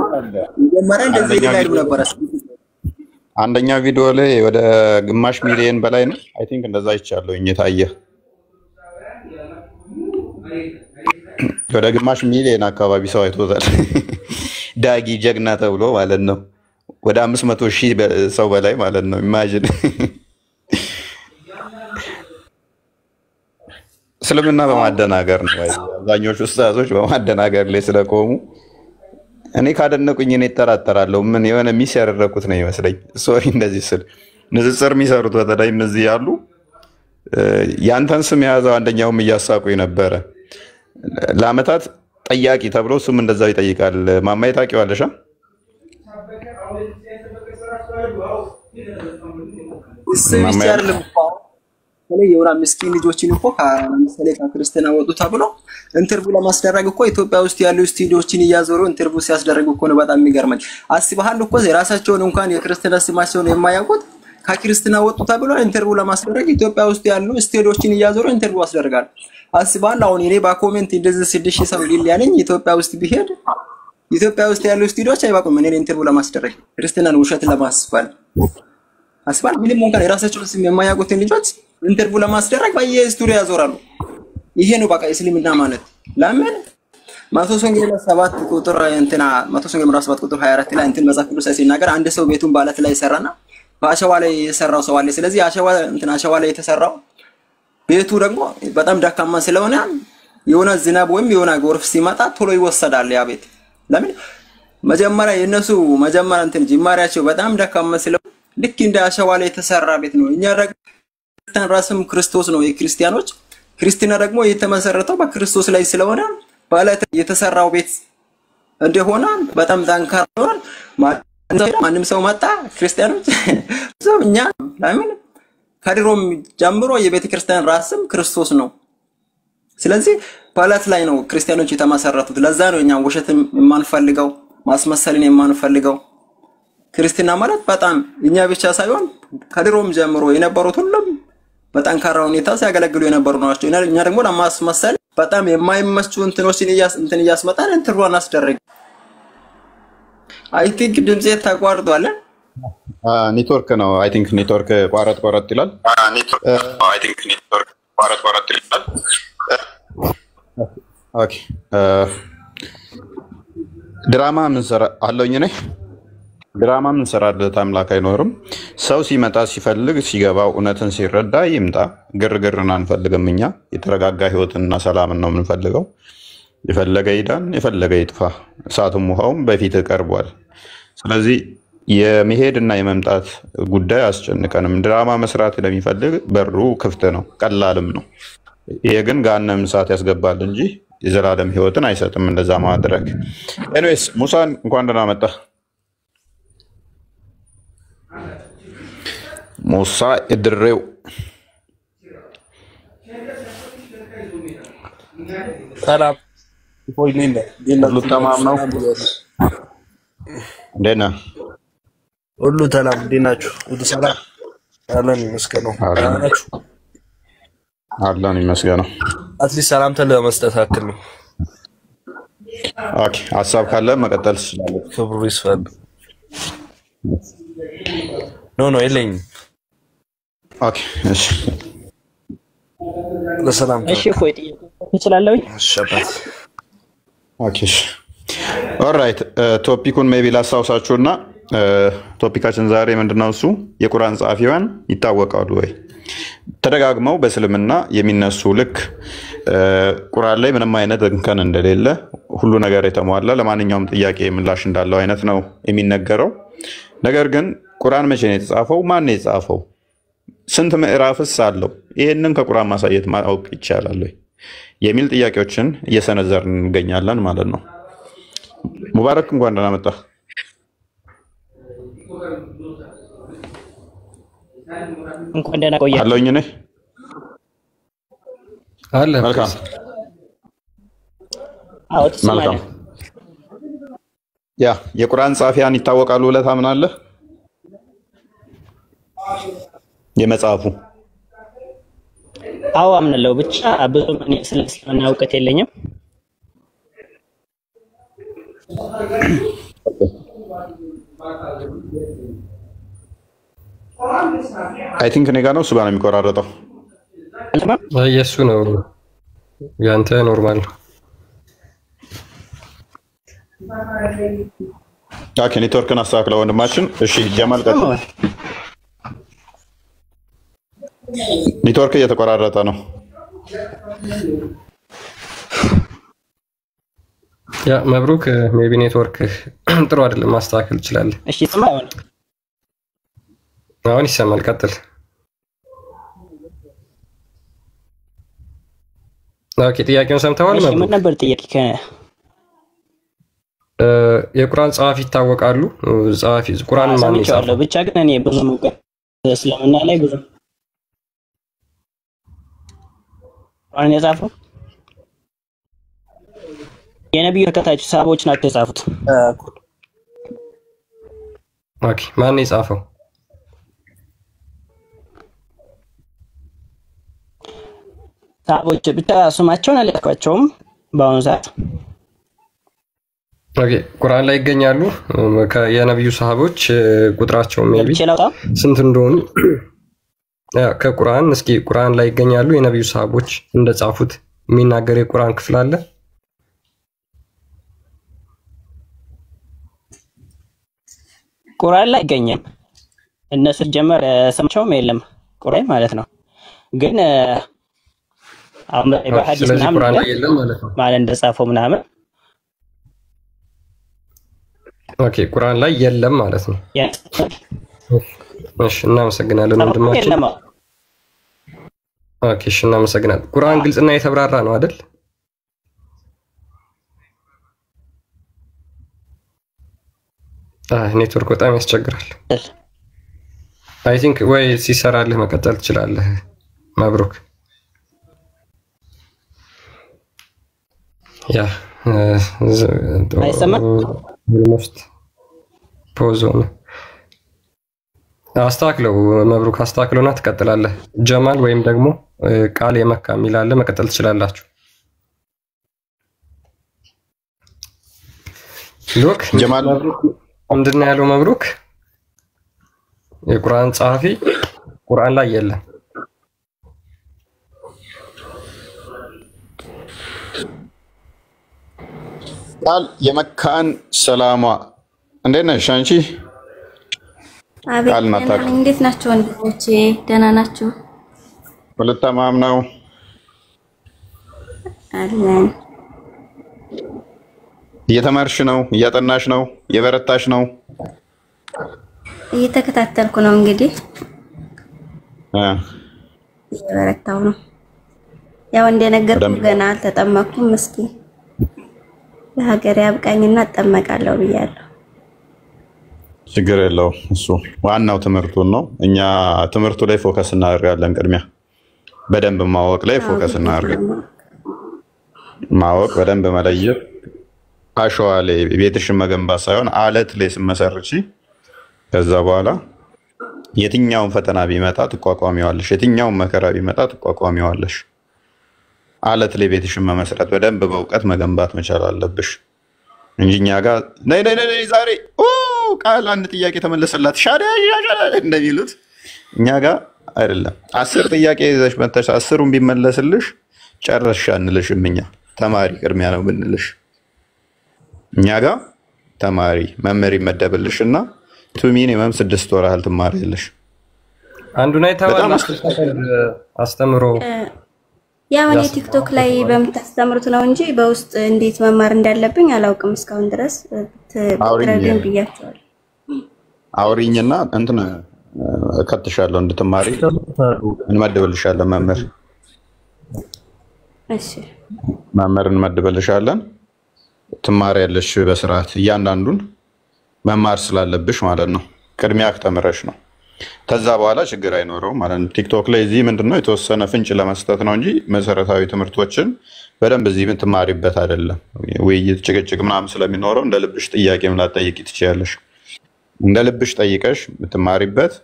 መጀመሪያ እንደዚህ ላይ ነበር። አንደኛው ቪዲዮ ላይ ወደ ግማሽ ሚሊዮን በላይ ነው አይ ቲንክ እንደዛ ይቻለው እየታየ ወደ ግማሽ ሚሊዮን አካባቢ ሰው አይቶታል። ዳጊ ጀግና ተብሎ ማለት ነው። ወደ 500,000 ሰው በላይ ማለት ነው። ኢማጂን እስልምና በማደናገር ነው። አብዛኞቹ ኡስታዞች በማደናገር ላይ ስለቆሙ እኔ ካደነቁኝ እኔ እጠራጠራለሁ። ምን የሆነ ሚስ ያደረኩት ነው ይመስለኝ። ሶሪ እንደዚህ ስል ንጽጽር የሚሰሩት በተለይ እነዚህ ያሉ ያንተን ስም የያዘው አንደኛውም እያሳቁኝ ነበረ። ለአመታት ጠያቂ ተብሎ እሱም እንደዛው ይጠይቃል። ማማዬ ታውቂዋለሽ? የሆነ ምስኪን ልጆችን እኮ ለምሳሌ ከክርስቲያና ወጡ ተብሎ ኢንተርቪው ለማስደረግ እኮ ኢትዮጵያ ውስጥ ያሉ ስቱዲዮችን እያዞሩ ኢንተርቪው ሲያስደርጉ እኮ ነው በጣም የሚገርመኝ። አስበሃል እኮ የራሳቸውን እንኳን የክርስቲያና ስማቸውን የማያውቁት ከክርስቲያና ወጡ ተብሎ ኢንተርቪው ለማስደረግ ኢትዮጵያ ውስጥ ያሉ ስቱዲዮችን እያዞሩ ኢንተርቪው ያስደርጋል። አስበሃል አሁን እኔ በኮሜንት እንደዚህ 6000 ሰው ሊያለኝ ኢትዮጵያ ውስጥ ቢሄድ ኢትዮጵያ ውስጥ ያሉ ስቱዲዮች አይባቁም እኔን ኢንተርቪው ለማስደረግ ክርስቲያናን ውሸት ለማስባል አስባል ምንም እንኳን የራሳቸውን ስም የማያውቁትን ልጆች ኢንተርቪው ለማስደረግ በየስቱዲዮ ያዞራሉ። ይሄ ነው በቃ እስልምና ማለት። ለምን ማቴዎስ ወንጌል 7 ቁጥር እንትና ማቴዎስ ወንጌል 7 ቁጥር 24 ላይ እንትን መጽሐፍ ቅዱስ ሲናገር አንድ ሰው ቤቱን ባለት ላይ ሰራና በአሸዋ ላይ የሰራው ሰው አለ። ስለዚህ አሸዋ ላይ የተሰራው ቤቱ ደግሞ በጣም ደካማ ስለሆነ የሆነ ዝናብ ወይም የሆነ ጎርፍ ሲመጣ ቶሎ ይወሰዳል ያ ቤት። ለምን መጀመሪያ የነሱ መጀመሪያ እንትን ጅማሬያቸው በጣም ደካማ ስለሆነ ልክ እንደ አሸዋ ላይ የተሰራ ቤት ነው። እኛ ደግሞ ራስም ክርስቶስ ነው የክርስቲያኖች ክርስቲና ደግሞ የተመሰረተው በክርስቶስ ላይ ስለሆነ ባለት የተሰራው ቤት እንደሆነ በጣም ጠንካራ ነው። ማንም ሰው መጣ ክርስቲያኖች እኛ ለምን ከድሮም ጀምሮ የቤተ ክርስቲያን ራስም ክርስቶስ ነው። ስለዚህ ባለት ላይ ነው ክርስቲያኖች የተመሰረቱት። ለዛ ነው እኛ ውሸትም የማንፈልገው ማስመሰልን የማንፈልገው። ክርስቲና ማለት በጣም እኛ ብቻ ሳይሆን ከድሮም ጀምሮ የነበሩት ሁሉም በጠንካራ ሁኔታ ሲያገለግሉ የነበሩ ናቸው። እኛ ደግሞ ለማስመሰል በጣም የማይመቹ እንትኖችን እያስመጣን እንትሩን አስደረግ። አይ ቲንክ ድምጼ ተቋርጧል። ኔትወርክ ነው አይ ቲንክ ኔትወርክ ቋረጥ ይላል። ኦኬ ድራማ ምን ሰራ አለኝ ነኝ ድራማ ምን ሰራለት አምላክ አይኖርም። ሰው ሲመጣ ሲፈልግ ሲገባው እውነትን ሲረዳ ይምጣ። ግርግርን አንፈልግም። እኛ የተረጋጋ ህይወትና ሰላምን ነው የምንፈልገው። የፈለገ ይዳን የፈለገ ይጥፋ፣ እሳቱም ውሃውም በፊት ቀርቧል። ስለዚህ የመሄድና የመምጣት ጉዳይ አስጨንቀንም። ድራማ መስራት ለሚፈልግ በሩ ክፍት ነው፣ ቀላልም ነው። ይሄ ግን ገሃነም እሳት ያስገባል እንጂ የዘላለም ህይወትን አይሰጥም እንደዛ ማድረግ። ኤኒዌይስ ሙሳን እንኳን ደህና መጣ። ሙሳ እድሬው ሰላም ሁሉ ተማም ነው። እንዴት ነህ? ሁሉ ሰላም። እንዴት ናችሁ? ሁሉ ሰላም አለን ይመስገነው። አለን ይመስገነው። አትሊስት ሰላምታ ለመስጠት አክል ነው። ኦኬ ሀሳብ ካለ መቀጠል ትችላለህ። ክብሩ ይስፋ። ኖ የለኝም። ኦኬ እሺ ለሰላም እሺ ቆይ ትችላለህ? እሺ አባት ኦኬ ኦልራይት ቶፒኩን ሜቢ ላስታውሳችሁና ቶፒካችን ዛሬ ምንድነው? እሱ የቁርአን ጸሐፊያን ይታወቃሉ ወይ? ተደጋግመው በእስልምና የሚነሱ ልክ ቁርአን ላይ ምንም አይነት እንከን እንደሌለ ሁሉ ነገር የተሟላ ለማንኛውም ጥያቄ ምላሽ እንዳለው አይነት ነው የሚነገረው። ነገር ግን ቁርአን መቼ ነው የተጻፈው? ማን ነው የጻፈው? ስንት ምዕራፍስ አለው? ይሄንን ከቁርአን ማሳየት ማወቅ ይቻላል ወይ የሚል ጥያቄዎችን እየሰነዘርን እንገኛለን ማለት ነው። ሙባረክ እንኳን ደህና መጣ። እንኳን ደህና ቆያችሁ። አለኝ ነኝ አለ። መልካም አዎ ተስማማለ። ያ የቁርአን ጸሐፊያን ይታወቃሉ ብለህ ታምናለህ? የመጽሐፉ አዎ አምናለሁ። ብቻ ብዙ ምን ስለ እስልምና እውቀት የለኝም። አይ ቲንክ እኔ ጋር ነው እሱ ጋር ነው የሚቆራረጠው። የእሱ ነው ያንተ ኖርማል ነው። ኦኬ ኔትወርክን አስተካክለው ወንድማችን። እሺ ጀማል ቀጥል። ኔትወርክ እየተቆራረጠ ነው። ያ መብሩክ ሜቢ ኔትወርክ ጥሩ አይደለም፣ ማስተካከል ትችላለህ። እሺ ይሰማል? አሁን ይሰማል። ቀጥል። ኦኬ ጥያቄውን ሰምተዋል? እሺ ምን ነበር ጥያቄ? የቁርአን ጸሐፊ ይታወቃሉ? ጸሐፊ ቁርአን ማን ይጻፈው? ብቻ ግን እኔ ብዙ እውቀት እስልምና ላይ ብዙ ቁርአን የጻፈው የነብዩ ተከታዮች ሰሃቦች ናቸው የጻፉት። ኦኬ ማን የጻፈው? ሰሃቦች ብቻ ስማቸውን አልያዝኳቸውም በአሁኑ ሰዓት። ኦኬ ቁርአን ላይ ይገኛሉ? የነብዩ ሰሃቦች ቁጥራቸው ሜቢ ስንት እንደሆኑ ከቁርአን እስኪ ቁርአን ላይ ይገኛሉ? የነብዩ ሰሃቦች እንደጻፉት የሚናገር የቁርአን ክፍል አለ? ቁርአን ላይ ይገኛል። እነሱ ጀመር ስማቸውም የለም ቁርአን ማለት ነው። ግን አሁን በሐዲስ ምናምን ቁርአን ላይ የለም ማለት ነው ማለት እንደጻፈው ምናምን። ኦኬ ቁርአን ላይ የለም ማለት ነው። እሺ እናመሰግናለን ወንድማችን። ኦኬ እሺ እናመሰግናለን። ቁርአን ግልጽና የተብራራ ነው አይደል? ኔትወርክ በጣም ያስቸግራል። አይ ቲንክ ወይ ሲሰራልህ መቀጠል ትችላለህ። መብሩክ። ያ አይሰማም? ሞስት ፖዝ ሆነ። አስተካክለው መብሩክ፣ አስተካክለውና ትቀጥላለህ። ጀማል ወይም ደግሞ ቃል የመካ የሚል አለ፣ መቀጠል ትችላላችሁ። ሉክ ጀማል ምንድን ነው ያለው መብሩክ? የቁርአን ጸሐፊ ቁርአን ላይ የለም። ቃል የመካን ሰላሟ እንዴት ነሽ አንቺ? አቤት እንዴት ናችሁ ወንድሞቼ? ደህና ናችሁ? ሁሉ ተማም ነው አለን። እየተማርሽ ነው? እያጠናሽ ነው? እየበረታሽ ነው? እየተከታተልኩ ነው እንግዲህ እየበረታው ነው። ያው እንደነገርኩ ገና አልተጠመኩም። እስኪ ለሀገር ያብቃኝና እጠመቃለሁ ብያለሁ። ችግር የለው። እሱ ዋናው ትምህርቱን ነው። እኛ ትምህርቱ ላይ ፎከስ እናደርጋለን። ቅድሚያ በደንብ ማወቅ ላይ ፎከስ እናደርጋለን። ማወቅ፣ በደንብ መለየት። አሸዋ ላይ ቤትሽን መገንባት ሳይሆን አለት ላይ ስመሰርቺ ከዛ በኋላ የትኛውን ፈተና ቢመጣ ትቋቋሚዋለሽ። የትኛውን መከራ ቢመጣ ትቋቋሚዋለሽ። አለት ላይ ቤትሽን መመስረት በደንብ በእውቀት መገንባት መቻል አለብሽ እንጂ እኛ ጋር ነይ ዛሬ ቃል አንድ ጥያቄ ተመለሰላት ሻዳ እንደሚሉት እኛ ጋር አይደለም። 10 ጥያቄ ይዘሽ መተሽ 10ሩን ቢመለስልሽ ጨረስሽ አንልሽም። እኛ ተማሪ ቅድሚያ ነው ብንልሽ እኛ ጋር ተማሪ መምህር ይመደብልሽና ቱ ሚኒመም 6 ወር ያህል ትማሪያለሽ። አንዱን አይተዋል አስተምሮ ያው እኔ ቲክቶክ ላይ በምታስተምሩት ነው እንጂ በውስጥ እንዴት መማር እንዳለብኝ አላውቅም እስካሁን ድረስ ትረዱኝ ብያቸዋለሁ። አውሪኝና እንትን እከትሻለሁ እንድትማሪ እንመድብልሻለን መምህር። እሺ መምህር እንመድብልሻለን ትማሪያለሽ በስርዓት እያንዳንዱን መማር ስላለብሽ ማለት ነው። ቅድሚያ ተምረሽ ነው ከዛ በኋላ ችግር አይኖረው ማለት ነው። ቲክቶክ ላይ እዚህ ምንድነው የተወሰነ ፍንጭ ለመስጠት ነው እንጂ መሰረታዊ ትምህርቶችን በደንብ እዚህ የምትማሪበት አይደለም። ውይይት ጭቅጭቅ ምናምን ስለሚኖረው እንደ ልብሽ ጥያቄም ላትጠይቂ ትችያለሽ። እንደ ልብሽ ጠይቀሽ የምትማሪበት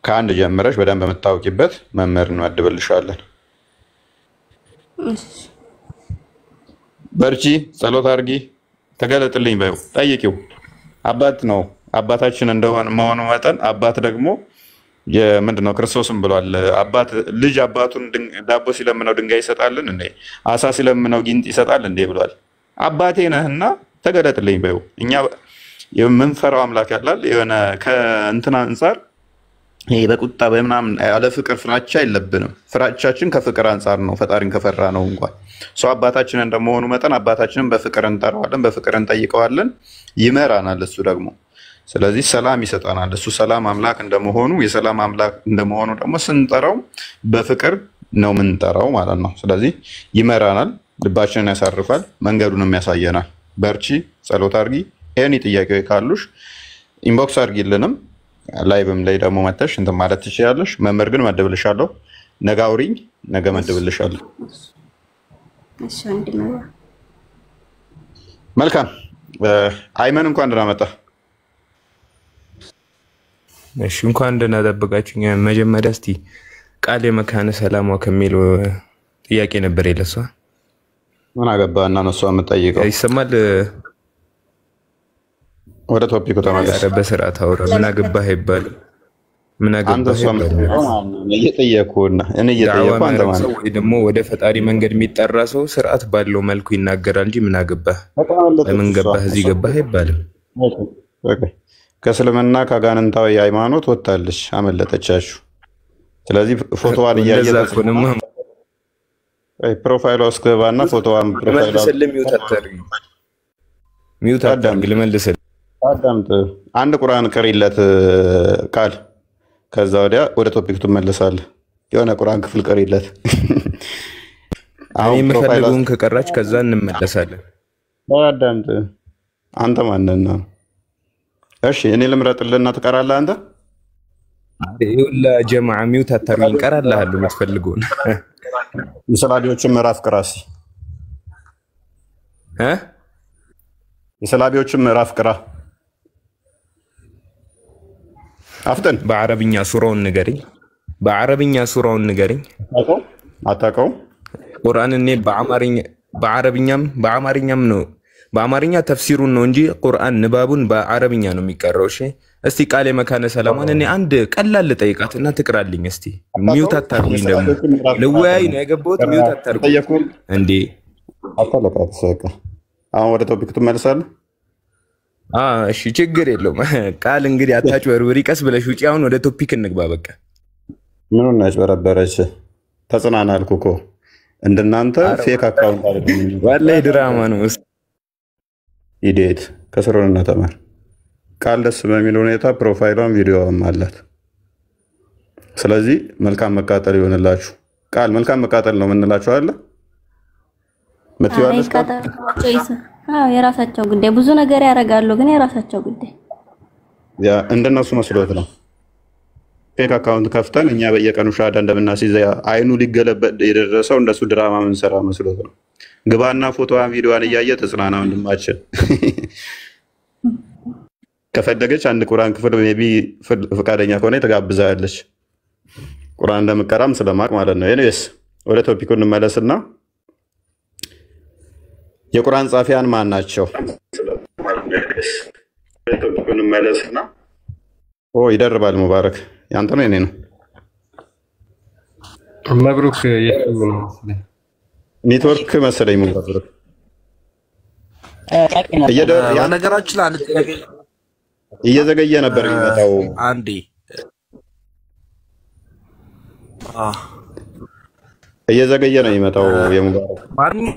ከአንድ ጀምረሽ በደንብ የምታውቂበት መምህር እንመድብልሻለን። በርቺ፣ ጸሎት አድርጊ፣ ተገለጥልኝ በይው፣ ጠይቂው። አባት ነው አባታችን እንደሆነ መሆኑ መጠን አባት ደግሞ ምንድነው ክርስቶስም ብሏል። አባት ልጅ አባቱን ዳቦ ሲለምነው ድንጋይ ይሰጣልን እንዴ? አሳ ሲለምነው ጊንጥ ይሰጣል እንዴ ብሏል። አባቴ ነህና ተገለጥልኝ በይው። እኛ የምንፈራው አምላክ ያላል የሆነ ከእንትና አንፃር ይሄ በቁጣ በምናምን ያለ ፍቅር ፍራቻ የለብንም። ፍራቻችን ከፍቅር አንፃር ነው። ፈጣሪን ከፈራ ነው እንኳን ሰው አባታችን እንደመሆኑ መጠን አባታችንን በፍቅር እንጠራዋለን፣ በፍቅር እንጠይቀዋለን፣ ይመራናል እሱ ደግሞ። ስለዚህ ሰላም ይሰጠናል። እሱ ሰላም አምላክ እንደመሆኑ የሰላም አምላክ እንደመሆኑ ደግሞ ስንጠራው በፍቅር ነው የምንጠራው ማለት ነው። ስለዚህ ይመራናል፣ ልባችንን ያሳርፋል፣ መንገዱንም ያሳየናል። በርቺ፣ ጸሎት አድርጊ። ኤኒ ጥያቄ ካሉሽ ኢንቦክስ አድርጊልንም። ላይቭም ላይ ደግሞ መተሽ እንትን ማለት ትችያለሽ። መምህር ግን መድብልሻለሁ። ነገ አውሪኝ፣ ነገ መድብልሻለሁ። እሺ ወንድሜ። መልካም አይመን እንኳን ደህና መጣ። እሺ እንኳን ደህና ጠበቃችሁኝ። መጀመሪያ እስቲ ቃል የመካነ ሰላሟ ከሚለው ጥያቄ ነበር የለሷ ምን አገባና ነው እሷ የምትጠይቀው? ይሰማል? ወደ ቶፒኩ ተመለስ። በስርዓት አውራ። ምን አገባህ አይባልም። ምን አገባህ እየጠየኩና እኔ እየጠየኩ አንተ ማለት ነው ወይ ደግሞ ወደ ፈጣሪ መንገድ የሚጠራ ሰው ስርዓት ባለው መልኩ ይናገራል እንጂ ምን አገባህ ለምን ገባህ እዚህ ገባህ አይባልም። ከእስልምና ከአጋንንታዊ ሃይማኖት ወጣለች፣ አመለጠቻችሁ። ስለዚህ ፎቶዋን እያየህ ፕሮፋይሏ ውስጥ ገባና ፎቶዋን ፕሮፋይሏ ሚውት አድርግ ልመልስልህ። አዳምጥ። አንድ ቁርአን ቀሪለት ቃል፣ ከዛ ወዲያ ወደ ቶፒክ ትመለሳለህ። የሆነ ቁርአን ክፍል ቀሪለት። እኔ የምፈልገውን ከቀራች ከዛ እንመለሳለን። አዳምጥ። አንተ ማንነህ ነው? እሺ እኔ ልምረጥልህና ትቀራለህ አንተ? ይኸውላ ጀማዓ ሚውት አታርጉኝ፣ እቀራልሃለሁ የምትፈልገውን። የሰላቢዎችን ምዕራፍ ቅራሲ የሰላቢዎችን ምዕራፍ ቅራ። አፍጠን። በአረብኛ ሱራውን ንገረኝ። በአረብኛ ሱራውን ንገረኝ። አታውቀውም? ቁርአን እኔ በአማርኛም ነው በአማርኛ ተፍሲሩን ነው እንጂ ቁርአን ንባቡን በአረብኛ ነው የሚቀረው። እሺ እስቲ ቃል የመካነ ሰላሟን እኔ አንድ ቀላል ልጠይቃትና ትቅራልኝ። እስቲ ሚውት አታርጉኝ። ደግሞ ልወያይ ነው የገባሁት። ሚውት አታርጉኝ እንዴ! አታለቃት ሰቀ። አሁን ወደ ቶፒክ ትመለሳለህ። እሺ ችግር የለውም። ቃል እንግዲህ አታጭበርብሪ፣ ቀስ ብለሽ ውጪ። አሁን ወደ ቶፒክ እንግባ። በቃ ምኑን እናጭበረበረች? ተጽናና አልኩ እኮ። እንደናንተ ፌክ አካውንት አይደለም፣ ወላሂ ድራማ ነው። ኢዲየት ከስሩንና ተማር። ቃል ደስ በሚል ሁኔታ ፕሮፋይሏን ቪዲዮዋም አላት። ስለዚህ መልካም መቃጠል ይሆንላችሁ። ቃል መልካም መቃጠል ነው የምንላችሁ አለ ምትይዋለሽ። የራሳቸው ጉዳይ ብዙ ነገር ያደርጋሉ፣ ግን የራሳቸው ጉዳይ ያ እንደነሱ መስሎት ነው። ፌክ አካውንት ከፍተን እኛ በየቀኑ ሻዳ እንደምናስይዘ አይኑ ሊገለበጥ የደረሰው እንደሱ ድራማ ምንሰራ መስሎት ነው። ግባና ፎቶዋን ቪዲዮዋን እያየ ተጽናና ወንድማችን። ከፈለገች አንድ ቁርአን ክፍል ሜቢ ፈቃደኛ ከሆነ ተጋብዛለች። ቁርአን እንደምቀራም ስለማቅ ማለት ነው። ኤኒዌይስ ወደ ቶፒኩ እንመለስና የቁርአን ጻፊያን ማን ናቸው? ኦ ይደርባል። ሙባረክ ያንተ ነው የኔ ነው? መብሩክ የሱ ነው መሰለኝ። ኔትወርክ መሰለኝ ሙባረክ። ነገራችን አንድ ጥያቄ እየዘገየ ነበር የሚመጣው። አንዴ እየዘገየ ነው የሚመጣው የሙባረክ ማንኛውም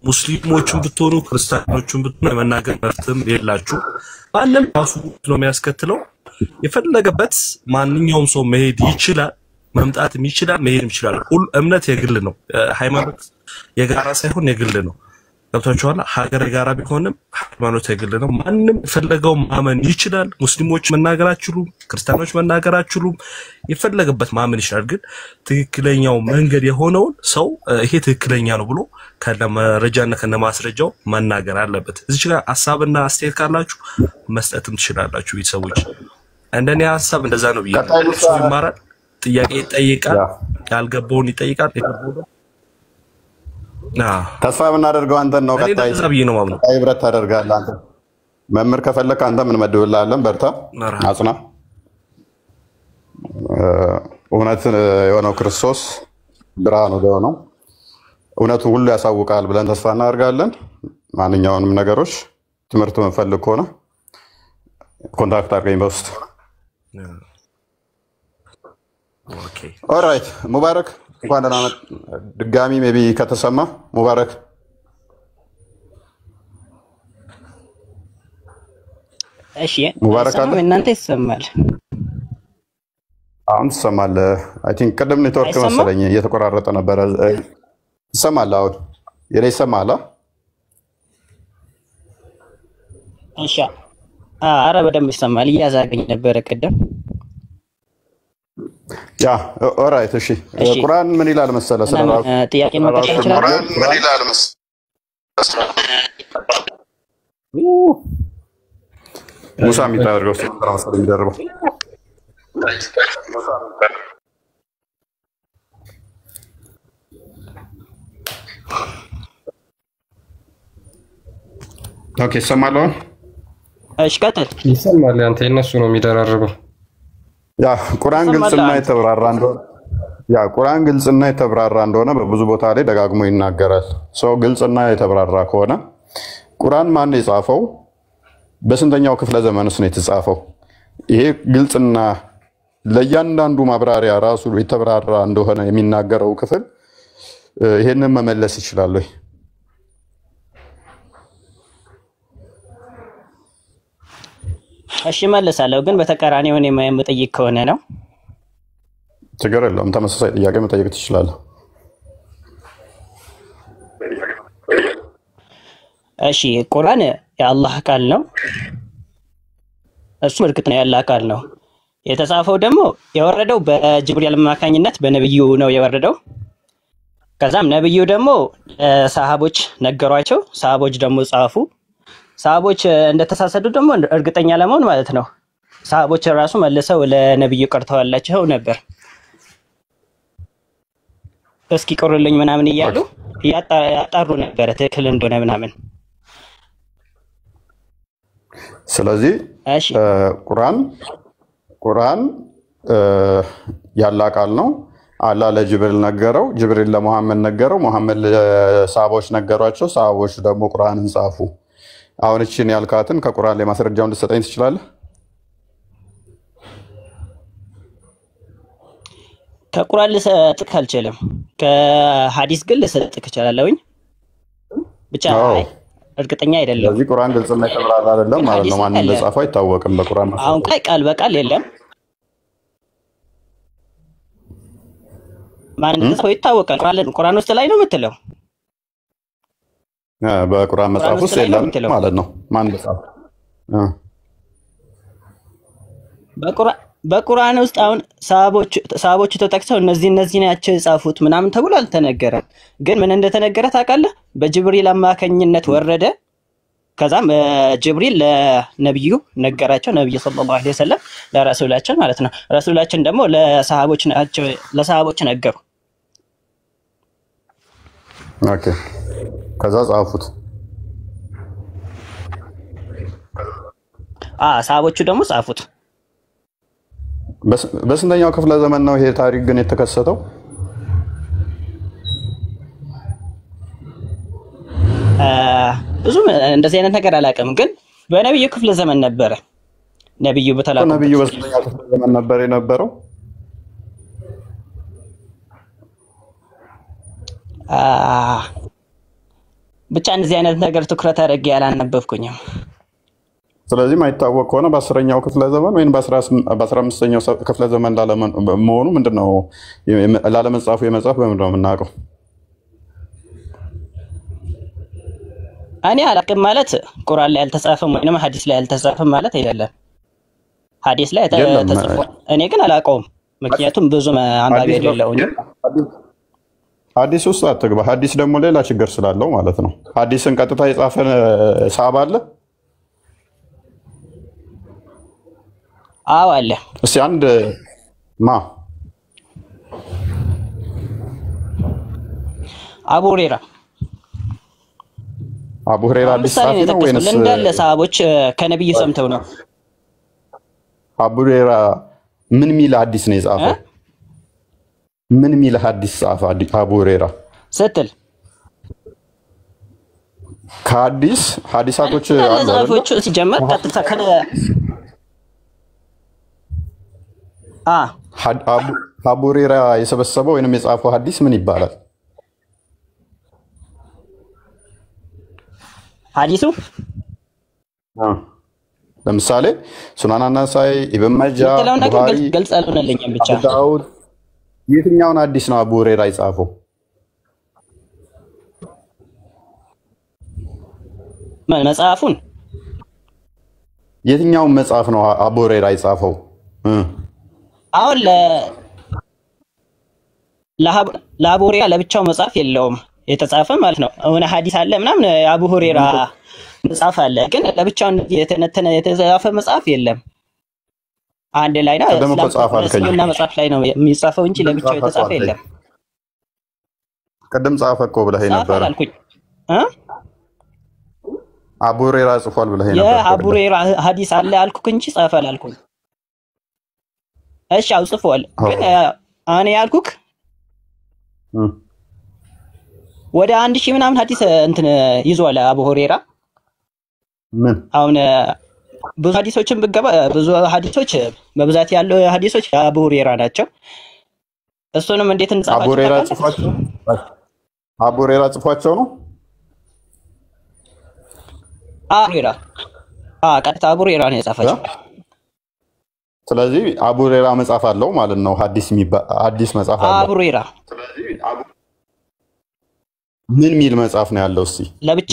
ሙስሊሞችን ብትሆኑ ክርስቲያኖችን ብትሆኑ የመናገር መብትም የላችሁ። ማንም ራሱ ነው የሚያስከትለው። የፈለገበት ማንኛውም ሰው መሄድ ይችላል፣ መምጣትም ይችላል፣ መሄድም ይችላል። ሁሉ እምነት የግል ነው። ሃይማኖት የጋራ ሳይሆን የግል ነው። ገብታችኋል? ሀገር የጋራ ቢሆንም ሃይማኖት የግል ነው። ማንም የፈለገው ማመን ይችላል። ሙስሊሞች መናገር አይችሉም፣ ክርስቲያኖች መናገር አይችሉም። የፈለገበት ማመን ይችላል። ግን ትክክለኛው መንገድ የሆነውን ሰው ይሄ ትክክለኛ ነው ብሎ ከነመረጃና ከነማስረጃው መናገር አለበት። እዚህ ጋር ሐሳብና አስተያየት ካላችሁ መስጠትም ትችላላችሁ። ቤተሰቦች እንደኔ ሐሳብ እንደዛ ነው ብያለሁ። ሰው ይማራል፣ ጥያቄ ይጠይቃል፣ ያልገባውን ይጠይቃል። ተስፋ የምናደርገው አንተን ነው። ቀጣይ ህብረት ታደርጋለህ አንተ። መምህር ከፈለክ አንተ ምን መድብልሃለን። በርታ፣ አጽና። እውነት የሆነው ክርስቶስ ብርሃን ወደ ሆነው እውነቱን ሁሉ ያሳውቃል ብለን ተስፋ እናደርጋለን። ማንኛውንም ነገሮች ትምህርት የምንፈልግ ከሆነ ኮንታክት አድርገኝ በውስጥ። ኦልራይት ሙባረክ እንኳን ደህና መጣ። ድጋሚ ሜቢ ከተሰማ ሙባረክ እሺ ሙባረክ አለ። እናንተ ይሰማል? አሁን ትሰማለህ? አይ ቲንክ ቅድም ኔትወርክ መሰለኝ እየተቆራረጠ ነበረ። ይሰማል? አሁን የኔ ይሰማል? እሺ ኧረ በደንብ ይሰማል። እያዛገኝ ነበረ ቅድም። ያ ኦራይት። እሺ ቁርአን ምን ይላል መሰለህ? ጥያቄ መቀጠል ይችላል? ቁርአን ምን ይላል መሰለህ? ሙሳ የሚታደርገው ስራ መሰለኝ የሚደርበው። ኦኬ ይሰማል? እሺ ቀጥል። ይሰማል። አንተ የነሱ ነው የሚደራርበው። ያ ቁርአን ግልጽና የተብራራ እንደሆነ ቁርአን ግልጽና የተብራራ እንደሆነ በብዙ ቦታ ላይ ደጋግሞ ይናገራል። ሰው ግልጽና የተብራራ ከሆነ ቁርአን ማን ነው የጻፈው? በስንተኛው ክፍለ ዘመንስ ነው የተጻፈው? ይሄ ግልጽና ለእያንዳንዱ ማብራሪያ ራሱ የተብራራ እንደሆነ የሚናገረው ክፍል ይሄንን መመለስ ይችላል ወይ? እሺ መለሳለሁ፣ ግን በተቃራኒ ሆነ የማይጠይቅ ከሆነ ነው። ችግር የለውም። ተመሳሳይ ጥያቄ መጠየቅ ትችላለህ። እሺ ቁርአን የአላህ ቃል ነው። እሱ እርግጥ ነው የአላህ ቃል ነው። የተጻፈው ደግሞ የወረደው በጅብሪል አማካኝነት በነብዩ ነው የወረደው። ከዛም ነብዩ ደግሞ ሰሃቦች ነገሯቸው፣ ሰሃቦች ደግሞ ጻፉ። ሰሃቦች እንደተሳሰዱ ደግሞ እርግጠኛ ለመሆን ማለት ነው ሰሃቦች ራሱ መልሰው ለነብዩ ቀርተዋላቸው ነበር። እስኪ ቆርልኝ ምናምን እያሉ ያጣሩ ነበር ትክክል እንደሆነ ምናምን። ስለዚህ ቁርአን ያላህ ቃል ነው። አላህ ለጅብሪል ነገረው፣ ጅብሪል ለሙሐመድ ነገረው፣ ሙሐመድ ለሰሃቦች ነገሯቸው፣ ሰሃቦች ደግሞ ቁርአንን ጻፉ። አሁን እቺን ያልካትን ከቁርአን ላይ ማስረጃውን ልትሰጠኝ ትችላለህ? ከቁርአን ልሰጥህ አልችልም። ከሐዲስ ግን ልሰጥህ እችላለሁኝ። ብቻ እርግጠኛ አይደለም። ስለዚህ ቁርአን ግልጽና የተብራራ አይደለም ማለት ነው። ማን እንደጻፈው አይታወቅም በቁርአን። አሁን ቃል በቃል የለም። ማን እንደጻፈው ይታወቃል። ቁርአን ውስጥ ላይ ነው የምትለው? በቁርአን መጽሐፍ ውስጥ የለም ማለት ነው። ማን እንደጻፈው በቁርአን ውስጥ አሁን ሰሃቦቹ ተጠቅሰው እነዚህ ናቸው የጻፉት ምናምን ተብሎ አልተነገረም። ግን ምን እንደተነገረ ታውቃለህ? በጅብሪል አማካኝነት ወረደ። ከዛም ጅብሪል ለነብዩ ነገራቸው። ነብዩ ሰለላሁ ዐለይሂ ወሰለም ለረሱላችን ማለት ነው። ረሱላችን ደግሞ ለሰሃቦች ነገሩ። ኦኬ ከዛ ጻፉት። ሰሃቦቹ ደግሞ ጻፉት። በስንተኛው ክፍለ ዘመን ነው ይሄ ታሪክ ግን የተከሰተው? ብዙም እንደዚህ አይነት ነገር አላውቅም፣ ግን በነብዩ ክፍለ ዘመን ነበረ። ነብዩ በስንተኛው ክፍለ ዘመን ነበር የነበረው? ብቻ እንደዚህ አይነት ነገር ትኩረት አድርጌ ያላነበብኩኝም። ስለዚህ ማይታወቅ ከሆነ በ10ኛው ክፍለ ዘመን ወይም በ15ኛው ክፍለ ዘመን መሆኑ ምንድነው? ላለመጻፉ የመጻፍ በምንድነው የምናውቀው? እኔ አላውቅም ማለት ቁርአን ላይ አልተጻፈም ወይንም ሐዲስ ላይ አልተጻፈም ማለት አይደለም። ሐዲስ ላይ ተጽፏል፣ እኔ ግን አላውቀውም። ምክንያቱም ብዙ አንባቢ አይደለሁኝ። ሐዲስ ውስጥ አትግባ። ሐዲስ ደግሞ ሌላ ችግር ስላለው ማለት ነው። ሐዲስን ቀጥታ የጻፈ ሰሃባ አለ? አዎ አለ። እስኪ አንድ አቡ ሁረይራ አዲስ ጻፊ ነው ወይስ እንዳለ ሰሃቦች ከነብዩ ሰምተው ነው? አቡ ሁረይራ ምን ሚል ሐዲስ ነው የጻፈው? ምን ሚል ሐዲስ ጻፈ አቡ ሁረይራ ስትል ሐዲሳቶች አሉ ጻፎቹ ሲጀመር ቀጥታ አቡ ሁረይራ የሰበሰበው ወይንም የጻፈው ሐዲስ ምን ይባላል? ሐዲሱ ለምሳሌ ሱናን አናሳይ፣ ኢብን ማጃህ፣ ቡኻሪ ገልጽ አልሆነልኝም። ብቻ ዳውድ የትኛውን ሐዲስ ነው አቡ ሁረይራ የጻፈው? መጽሐፉን የትኛውን መጽሐፍ ነው አቡ ሁረይራ የጻፈው? አሁን ለአቡ ሁረይራ ለብቻው መጽሐፍ የለውም የተጻፈ ማለት ነው። አሁን ሐዲስ አለ ምናምን አቡ ሁረይራ መጽሐፍ አለ፣ ግን ለብቻው የተነተነ የተጻፈ መጽሐፍ የለም። አንድ ላይ ነው እስልምና መጽሐፍ ላይ ነው የሚጻፈው እንጂ ለብቻው የተጻፈ የለም። ቀደም ጻፈ እኮ ብለህ ነበር አልኩኝ። አቡ ሁረይራ ጽፏል ብለህ ነበር። የአቡ ሁረይራ ሐዲስ አለ አልኩክ እንጂ ጻፈ አላልኩኝ። እሺ አው ጽፏል፣ ግን እኔ ያልኩክ ወደ 1000 ምናምን ሐዲስ እንትን ይዟል አቡ ሁረይራ። ምን አሁን ብዙ ሐዲሶችን ብገባ ብዙ ሐዲሶች በብዛት ያለው ሐዲሶች አቡ ሁረይራ ናቸው። እሱንም እንዴት እንጻፋቸው? አቡ ሁረይራ ጽፏቸው ነው። ቀጥታ አቡ ሁረይራ ነው የጻፋቸው። ስለዚህ አቡ ሁረይራ መጽሐፍ አለው ማለት ነው። ሐዲስ መጽሐፍ አለው አቡ ሁረይራ። ምን ሚል መጽሐፍ ነው ያለው? እስቲ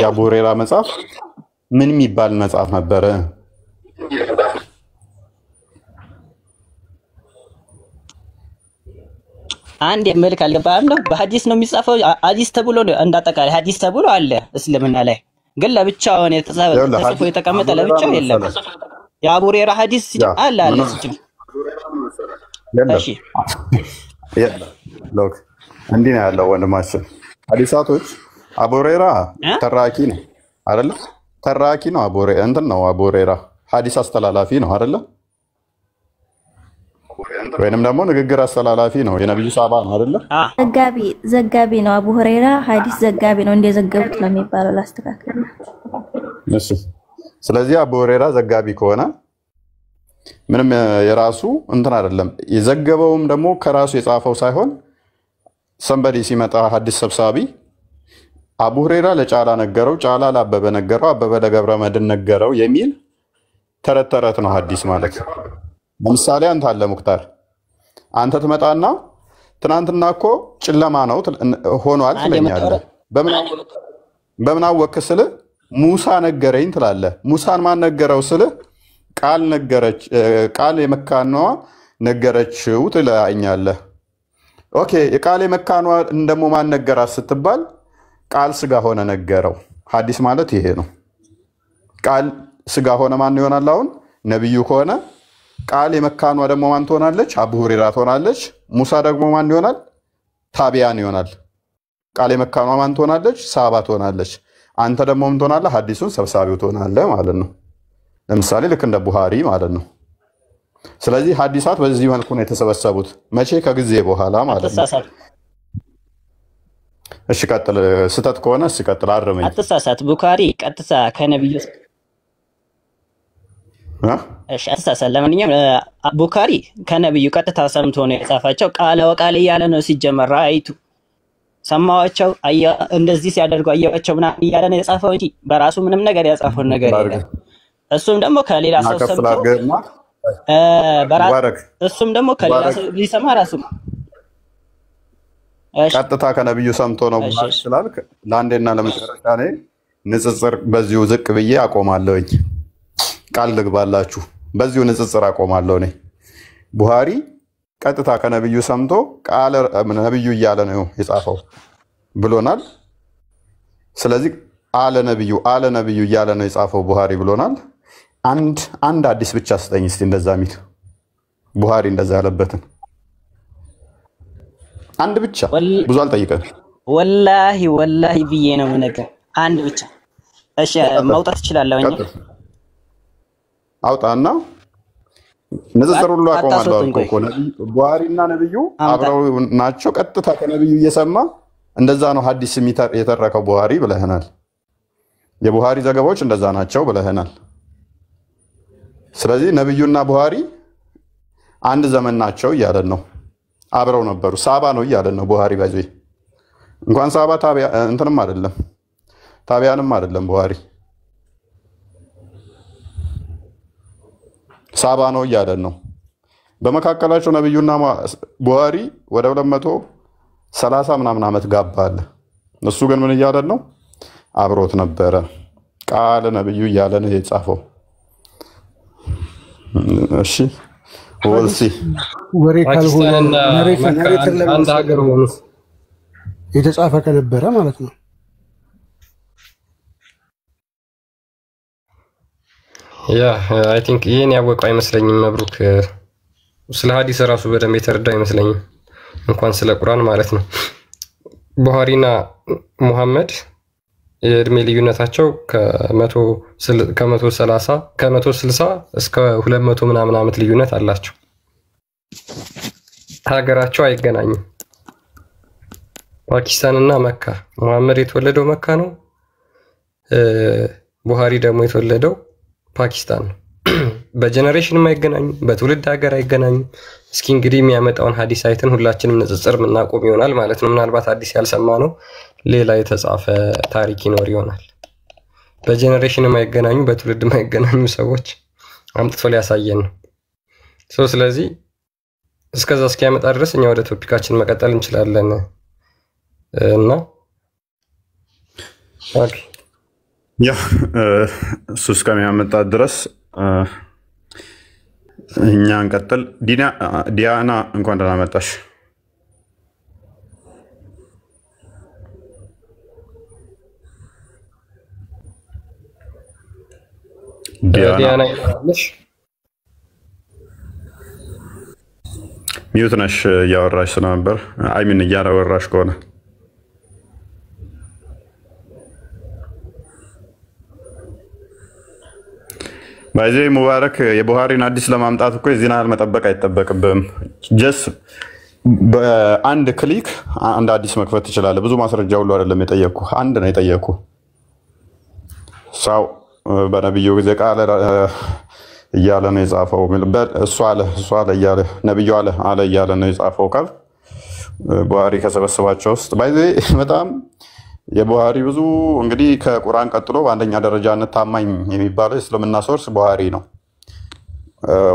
የአቡ ሁረይራ መጽሐፍ ምን የሚባል መጽሐፍ ነበረ? አንድ የምልክ አልገባህም ነው። በሐዲስ ነው የሚጻፈው። ሐዲስ ተብሎ እንዳጠቃላይ ሐዲስ ተብሎ አለ እስልምና ላይ፣ ግን ለብቻው ነው ተጽፎ የተቀመጠ ለብቻው የለም። የአቡ ሁረይራ ሐዲስ አለ እሺ ሎክ እንዲህ ነው ያለው ወንድማችን። ሐዲሳቶች አቡ ሁረይራ ተራኪ ነው አይደለ? ተራኪ ነው አቡ ሁረይራ እንትን ነው አቡ ሁረይራ ሐዲስ አስተላላፊ ነው አይደለ? ወይንም ደግሞ ንግግር አስተላላፊ ነው። የነብዩ ሳባ ነው አይደለ? ዘጋቢ ነው አቡ ሁረይራ ሐዲስ ዘጋቢ ነው። እንደዘገቡት ነው የሚባለው። ላስተካክል። እሺ ስለዚህ አቡ ሁረይራ ዘጋቢ ከሆነ ምንም የራሱ እንትን አይደለም። የዘገበውም ደግሞ ከራሱ የጻፈው ሳይሆን ሰንበዲ ሲመጣ ሐዲስ ሰብሳቢ አቡ ሁረይራ ለጫላ ነገረው፣ ጫላ ለአበበ ነገረው፣ አበበ ለገብረ መድን ነገረው የሚል ተረት ተረት ነው ሐዲስ ማለት። ለምሳሌ አንተ አለ ሙክታር፣ አንተ ትመጣና ትናንትና እኮ ጨለማ ነው ሆኗል ትለኛለህ። በምን አወቅክ ስልህ ሙሳ ነገረኝ ትላለህ። ሙሳን ማን ነገረው ስልህ ቃል ነገረች። ቃል የመካኗ ነገረችው ትለኛለህ። ኦኬ የቃሌ መካኗ እንደሞ ማን ነገራት ስትባል ቃል ስጋ ሆነ ነገረው። ሐዲስ ማለት ይሄ ነው። ቃል ስጋ ሆነ ማን ይሆናል? አሁን ነብዩ ከሆነ ቃል የመካኗ ደግሞ ማን ትሆናለች? አቡ ሁረይራ ትሆናለች። ሙሳ ደግሞ ማን ይሆናል? ታቢያን ይሆናል። ቃል የመካኗ ማን ትሆናለች? ሳባ ትሆናለች። አንተ ደግሞ ምን ትሆናለህ? ሐዲሱን ሰብሳቢው ትሆናለህ ማለት ነው። ለምሳሌ ልክ እንደ ቡሃሪ ማለት ነው። ስለዚህ ሐዲሳት በዚህ መልኩ ነው የተሰበሰቡት። መቼ? ከጊዜ በኋላ ማለት ነው። እሺ ቀጥል። ስተት ከሆነ እሺ ቀጥል፣ አርመኝ። አትሳሳት። ቡኻሪ ቀጥታ ከነብዩ እሺ አትሳሳት። ለማንኛውም ቡኻሪ ከነብዩ ቀጥታ ሰምቶ ነው የጻፋቸው። ቃለ ወቃል እያለ ነው ሲጀመር። ራእይቱ ሰማዋቸው፣ እንደዚህ ሲያደርጉ አየዋቸው ምናምን እያለ ነው የጻፈው እንጂ በራሱ ምንም ነገር ያጻፈው ነገር የለም። እሱም ደግሞ ከሌላ ሰው ሰምቶ እሱም ደግሞ ከሌላ ሰው ሊሰማ ራሱ ቀጥታ ከነብዩ ሰምቶ ነው ማለት ስላልክ ለአንዴና ለመጨረሻ ላይ ንጽጽር በዚሁ ዝቅ ብዬ አቆማለሁኝ። ቃል ልግባላችሁ፣ በዚሁ ንጽጽር አቆማለሁ። እኔ ቡሃሪ ቀጥታ ከነብዩ ሰምቶ ቃል ነብዩ እያለ ነው የጻፈው ብሎናል። ስለዚህ አለ ነብዩ እያለ ነው የጻፈው ቡሃሪ ብሎናል። አንድ አዲስ ብቻ ስጠኝ እስቲ እንደዛ ሚል ቡሃሪ እንደዛ ያለበትን አንድ ብቻ፣ ብዙ አልጠይቀም። ወላሂ ብዬ ነው ነገር አንድ ብቻ። እሺ ማውጣት እችላለሁ። አውጣና ንጽጽር ሁሉ አቆማለሁ እኮ ቡሃሪና ነብዩ አብረው ናቸው። ቀጥታ ከነብዩ እየሰማ እንደዛ ነው ሐዲስ የተረከው ቡሃሪ ብለህናል። የቡሃሪ ዘገባዎች እንደዛ ናቸው ብለህናል። ስለዚህ ነብዩና ቡሃሪ አንድ ዘመን ናቸው እያለን ነው። አብረው ነበሩ። ሳባ ነው እያለን ነው ቡሃሪ። ባይዘ እንኳን ሳባ ታቢያ እንትንም አይደለም ታቢያንም አይደለም ቡሃሪ ሳባ ነው እያለን ነው። በመካከላቸው ነብዩና ቡሃሪ ወደ 230 ምናምን ዓመት ጋባ አለ። እሱ ግን ምን እያለን ነው? አብሮት ነበረ። ቃል ነብዩ እያለ ነው የጻፈው። እሺ ወልሲ ወሬ ካልሆነ አንድ ሀገር ሆኖ የተጻፈ ከነበረ ማለት ነው። ያ አይ ቲንክ ይሄን ያወቀው አይመስለኝም። መብሩክ ስለ ሐዲስ ራሱ በደንብ የተረዳ አይመስለኝም፣ እንኳን ስለ ቁርአን ማለት ነው። ቡሃሪና ሙሐመድ የእድሜ ልዩነታቸው ከ160 እስከ 200 ምናምን ዓመት ልዩነት አላቸው። ሀገራቸው አይገናኝም። ፓኪስታንና መካ፣ ሙሐመድ የተወለደው መካ ነው። ቡሃሪ ደግሞ የተወለደው ፓኪስታን ነው። በጀነሬሽንም አይገናኙም፣ በትውልድ ሀገር አይገናኙም። እስኪ እንግዲህ የሚያመጣውን ሐዲስ አይተን ሁላችንም ንጽጽር ምናቆም ይሆናል ማለት ነው። ምናልባት ሐዲስ ያልሰማ ነው ሌላ የተጻፈ ታሪክ ይኖር ይሆናል። በጀነሬሽን የማይገናኙ በትውልድ የማይገናኙ ሰዎች አምጥቶ ሊያሳየን ነው። ስለዚህ እስከዛ እስኪያመጣ ድረስ እኛ ወደ ቶፒካችን መቀጠል እንችላለን እና ኦኬ ያ እሱ እስከሚያመጣ ድረስ እኛ እንቀጥል። ዲያና እንኳን ደህና መጣሽ። ዲያና ይላልሽ ሚዩት ነሽ እያወራሽ ስለነበር አይሚን እያወራሽ ከሆነ ባይዜ ሙባረክ የቡሃሪን ሐዲስ ለማምጣት እኮ የዚህን ያህል መጠበቅ አይጠበቅብም። ጀስ በአንድ ክሊክ አንድ ሐዲስ መክፈት ትችላለህ። ብዙ ማስረጃ ሁሉ አይደለም የጠየቅኩ፣ አንድ ነው የጠየቅኩ። ሰው በነብዩ ጊዜ ቃል እያለ ነው የጻፈው። እሱ አለ እያለ ነብዩ አለ እያለ ነው የጻፈው። ካብ ቡሃሪ ከሰበሰባቸው ውስጥ ባይዜ በጣም የቡሃሪ ብዙ እንግዲህ ከቁርአን ቀጥሎ በአንደኛ ደረጃነት ታማኝ የሚባለው እስልምና ሶርስ ቡሃሪ ነው።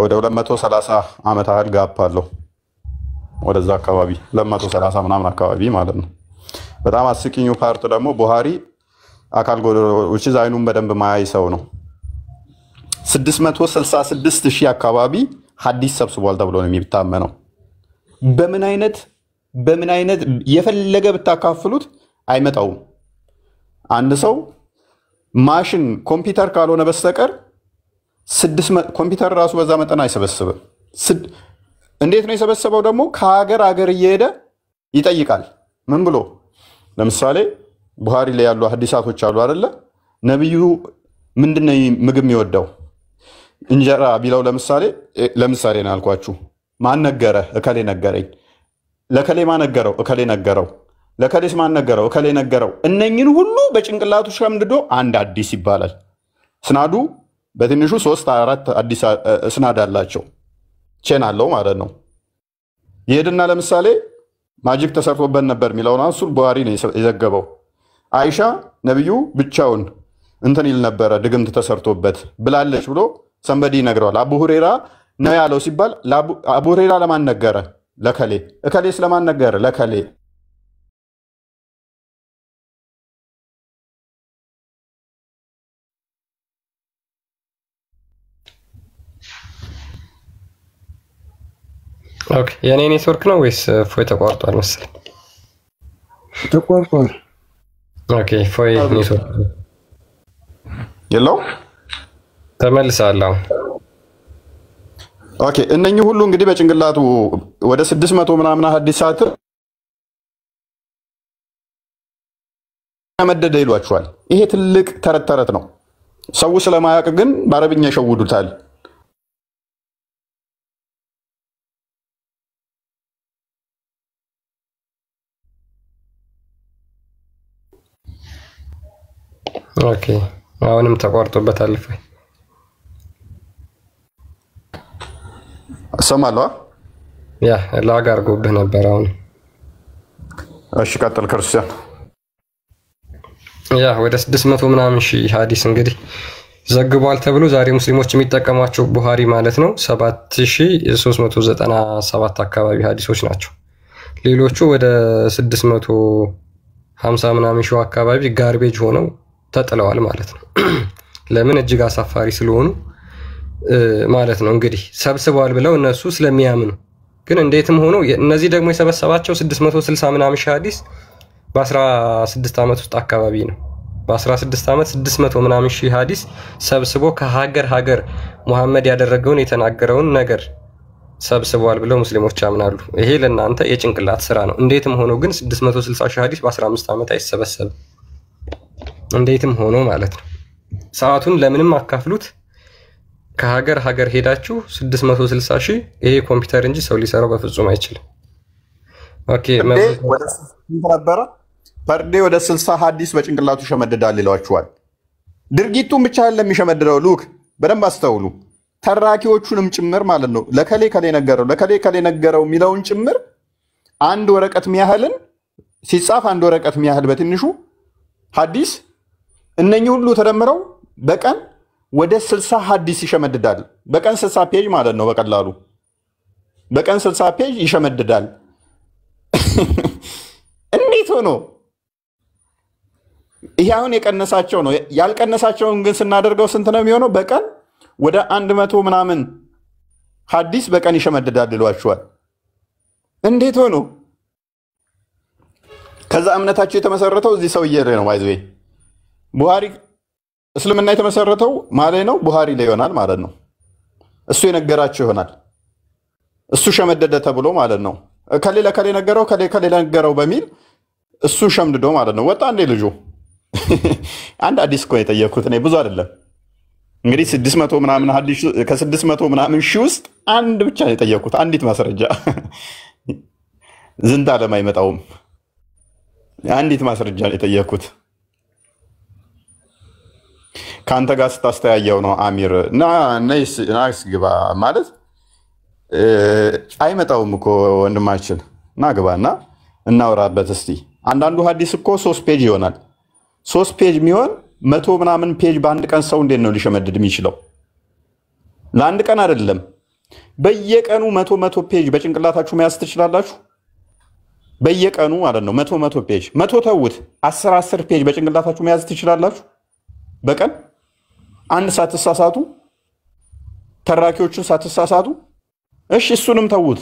ወደ 230 ዓመት ያህል ጋፕ አለው። ወደዛ አካባቢ 230 ምናምን አካባቢ ማለት ነው። በጣም አስቂኙ ፓርት ደግሞ ቡሃሪ አካል ጎዶሎች አይኑን በደንብ ማያይ ሰው ነው። 666 ሺህ አካባቢ ሐዲስ ሰብስቧል ተብሎ ነው የሚታመነው። በምን አይነት የፈለገ ብታካፍሉት አይመጣውም። አንድ ሰው ማሽን ኮምፒውተር ካልሆነ በስተቀር ኮምፒውተር ራሱ በዛ መጠን አይሰበስብም። እንዴት ነው የሰበሰበው? ደግሞ ከሀገር ሀገር እየሄደ ይጠይቃል። ምን ብሎ? ለምሳሌ ቡሃሪ ላይ ያሉ ሐዲሳቶች አሉ አይደለ? ነብዩ ምንድነው ምግብ የሚወደው? እንጀራ ቢለው ለምሳሌ ነው ያልኳችሁ። ማን ነገረ? እከሌ ነገረኝ። ለከሌ ማን ነገረው? እከሌ ነገረው። ለከሌስ ማን ነገረው? እከሌ ነገረው። እነኝን ሁሉ በጭንቅላቱ ሸምድዶ አንድ ሐዲስ ይባላል። ስናዱ በትንሹ 3-4 ሐዲስ ስናድ አላቸው። ቼን አለው ማለት ነው። ይሄድና ለምሳሌ ማጂክ ተሰርቶበት ነበር የሚለውን አንሱ ቡሃሪ ነው የዘገበው። አይሻ ነብዩ ብቻውን እንትን ይል ነበረ ድግምት ተሰርቶበት ብላለች ብሎ ሰንበዲ ይነግረዋል። አቡ ሁሬራ ነው ያለው ሲባል አቡ ሁሬራ ለማን ነገረ? ለከሌ። እከሌ ስለማን ነገረ? ለከሌ። ኦኬ የኔ ኔትወርክ ነው ወይስ ፎይ ተቋርጧል መሰለኝ? ተቋርጧል። ኦኬ ፎይ ኔትወርክ የለው ተመልሳለሁ። ኦኬ እነኚህ ሁሉ እንግዲህ በጭንቅላቱ ወደ 600 ምናምን ሐዲሳት መደደ ይሏቸዋል። ይሄ ትልቅ ተረት ነው። ሰው ስለማያውቅ ግን በአረብኛ ይሸውዱታል። ኦኬ አሁንም ተቋርጦበታል። ፎይ ሰማለዋ ያ ላግ አድርጎብህ ነበር አሁን። እሺ ቀጥል ክርስቲያን። ያ ወደ 600 ምናምን ሺህ ሐዲስ እንግዲህ ዘግቧል ተብሎ ዛሬ ሙስሊሞች የሚጠቀሟቸው ቡሃሪ ማለት ነው 7397 አካባቢ ሐዲሶች ናቸው። ሌሎቹ ወደ 650 ምናምን ሺህ አካባቢ ጋርቤጅ ሆነው ተጥለዋል ማለት ነው። ለምን? እጅግ አሳፋሪ ስለሆኑ ማለት ነው። እንግዲህ ሰብስበዋል ብለው እነሱ ስለሚያምኑ ግን እንዴትም ሆኖ እነዚህ ደግሞ የሰበሰባቸው 660 ምናምን ሺህ ሐዲስ በ16 ዓመት ውስጥ አካባቢ ነው። በ16 ዓመት 600 ምናምን ሺህ ሐዲስ ሰብስቦ ከሀገር ሙሐመድ ያደረገውን የተናገረውን ነገር ሰብስበዋል ብለው ሙስሊሞች ያምናሉ። ይሄ ለእናንተ የጭንቅላት ስራ ነው። እንዴትም ሆኖ ግን 660 ሺህ ሐዲስ በ15 ዓመት አይሰበሰብም። እንዴትም ሆኖ ማለት ነው። ሰዓቱን ለምንም አካፍሉት። ከሀገር ሄዳችሁ 660 ሺህ ይሄ ኮምፒውተር እንጂ ሰው ሊሰራው በፍጹም አይችልም። ኦኬ ነበረ ፐርዴ ወደ 60 ሐዲስ በጭንቅላቱ ሸመድዳል ይሏቸዋል። ድርጊቱን ብቻ ለሚሸመድደው ሉክ በደንብ አስተውሉ። ተራኪዎቹንም ጭምር ማለት ነው። ለከሌ ነገረው የሚለውን ጭምር አንድ ወረቀት ሚያህልን ሲጻፍ አንድ ወረቀት ሚያህል በትንሹ ሐዲስ እነኚህ ሁሉ ተደምረው በቀን ወደ 60 ሐዲስ ይሸመድዳል። በቀን 60 ፔጅ ማለት ነው። በቀላሉ በቀን 60 ፔጅ ይሸመድዳል። እንዴት ሆኖ? ይሄ አሁን የቀነሳቸው ነው። ያልቀነሳቸውን ግን ስናደርገው ስንት ነው የሚሆነው? በቀን ወደ 100 ምናምን ሐዲስ በቀን ይሸመድዳል ይሏቸዋል። እንዴት ሆኖ? ከዛ እምነታቸው የተመሰረተው እዚህ ሰውዬ ላይ ነው። ባይዘ ቡሃሪ እስልምና የተመሰረተው ማለት ነው ቡሃሪ ላይ ይሆናል ማለት ነው። እሱ የነገራቸው ይሆናል። እሱ ሸመደደ ተብሎ ማለት ነው። ከሌላ ነገረው ከሌላ ነገረው በሚል እሱ ሸምድዶ ማለት ነው። ወጣ እንዴ ልጁ? አንድ ሐዲስ እኮ የጠየኩት እኔ ብዙ አይደለም። እንግዲህ 600 ምናምን ሐዲስ ከ600 ምናምን ሺህ ውስጥ አንድ ብቻ ነው የጠየኩት። አንዲት ማስረጃ ዝንታ ለማይመጣውም አንዲት ማስረጃ ነው የጠየኩት። ከአንተ ጋር ስታስተያየው ነው አሚር እና ናይስ ግባ ማለት አይመጣውም እኮ ወንድማችን እና ግባና እናወራበት እስቲ። አንዳንዱ ሐዲስ እኮ 3 ፔጅ ይሆናል። 3 ፔጅ የሚሆን 100 ምናምን ፔጅ በአንድ ቀን ሰው እንዴት ነው ሊሸመድድ የሚችለው? ለአንድ ቀን አይደለም በየቀኑ 100 ፔጅ በጭንቅላታችሁ መያዝ ትችላላችሁ። በየቀኑ ማለት ነው 100 ፔጅ 100 ተውት 10 ፔጅ በጭንቅላታችሁ መያዝ ትችላላችሁ በቀን አንድ ሳትሳሳቱ፣ ተራኪዎቹን ሳትሳሳቱ እሺ እሱንም ተውት።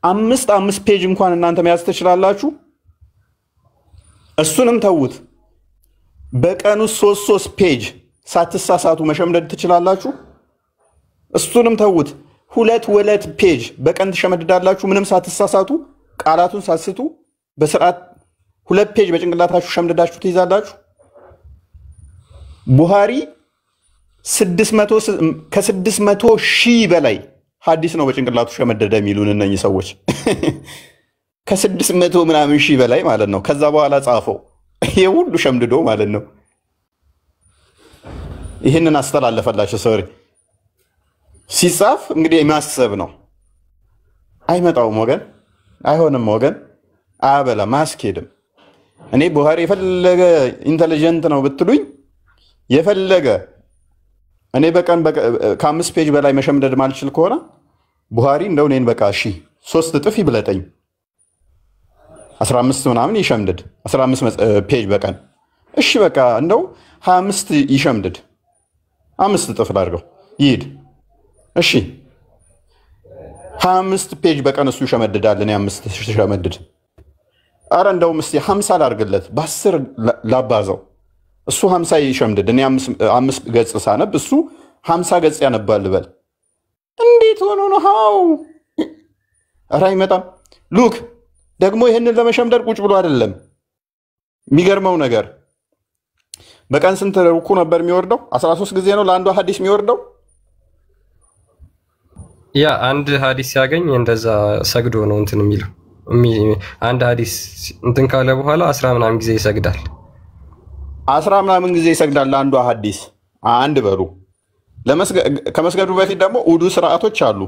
5 ፔጅ እንኳን እናንተ መያዝ ትችላላችሁ። እሱንም ተውት። በቀኑ 3 ፔጅ ሳትሳሳቱ መሸምደድ ትችላላችሁ። እሱንም ተውት። 2 ፔጅ በቀን ትሸመድዳላችሁ ምንም ሳትሳሳቱ፣ ቃላቱን ሳትስቱ በስርዓት 2 ፔጅ በጭንቅላታችሁ ሸምድዳችሁ ትይዛላችሁ። ቡሃሪ 600 ሺህ በላይ ሐዲስ ነው በጭንቅላቱ ሸመደደ የሚሉን እነኚህ ሰዎች ከ600 ምናምን ሺህ በላይ ማለት ነው። ከዛ በኋላ ጻፈው ይሄ ሁሉ ሸምድዶ ማለት ነው። ይህንን አስተላለፈላቸው። ሶሪ ሲጻፍ እንግዲህ ማሰብ ነው። አይመጣውም ወገን፣ አይሆንም ወገን፣ አያበላም፣ አያስኬድም። እኔ ቡሃሪ የፈለገ ኢንተሊጀንት ነው ብትሉኝ የፈለገ እኔ በቀን ከ5 ፔጅ በላይ መሸምደድ ማልችል ከሆነ ቡሃሪ እንደው እኔን በቃ እሺ 3 እጥፍ ይብለጠኝ 15 ምናምን ይሸምድድ 15 ፔጅ በቀን እሺ በቃ እንደው 25 ይሸምድድ 5 እጥፍ ላድርገው ይሄድ እሺ 25 ፔጅ በቀን እሱ ይሸመድዳል እኔ 5 ይሸመድድ አረ እንደውም እስቲ 50 ላድርግለት በ10 ላባዛው እሱ 50 ይሸምድድ እኔ 5 ገጽ ሳነብ እሱ 50 ገጽ ያነባል በል እንዴት ሆኖ ነው ሃው አረ አይመጣም ሉክ ደግሞ ይሄንን ለመሸምደድ ቁጭ ብሎ አይደለም የሚገርመው ነገር በቀን ስንት ሩኩ ነበር የሚወርደው 13 ጊዜ ነው ለአንዱ ሐዲስ የሚወርደው ያ አንድ ሐዲስ ሲያገኝ እንደዛ ሰግዶ ነው እንትን የሚለው አንድ ሐዲስ እንትን ካለ በኋላ 10 ምናምን ጊዜ ይሰግዳል 10 ምናምን ጊዜ ይሰግዳል ለአንዱ ሐዲስ አንድ በሩ ከመስገዱ በፊት ደግሞ ውዱ ስርዓቶች አሉ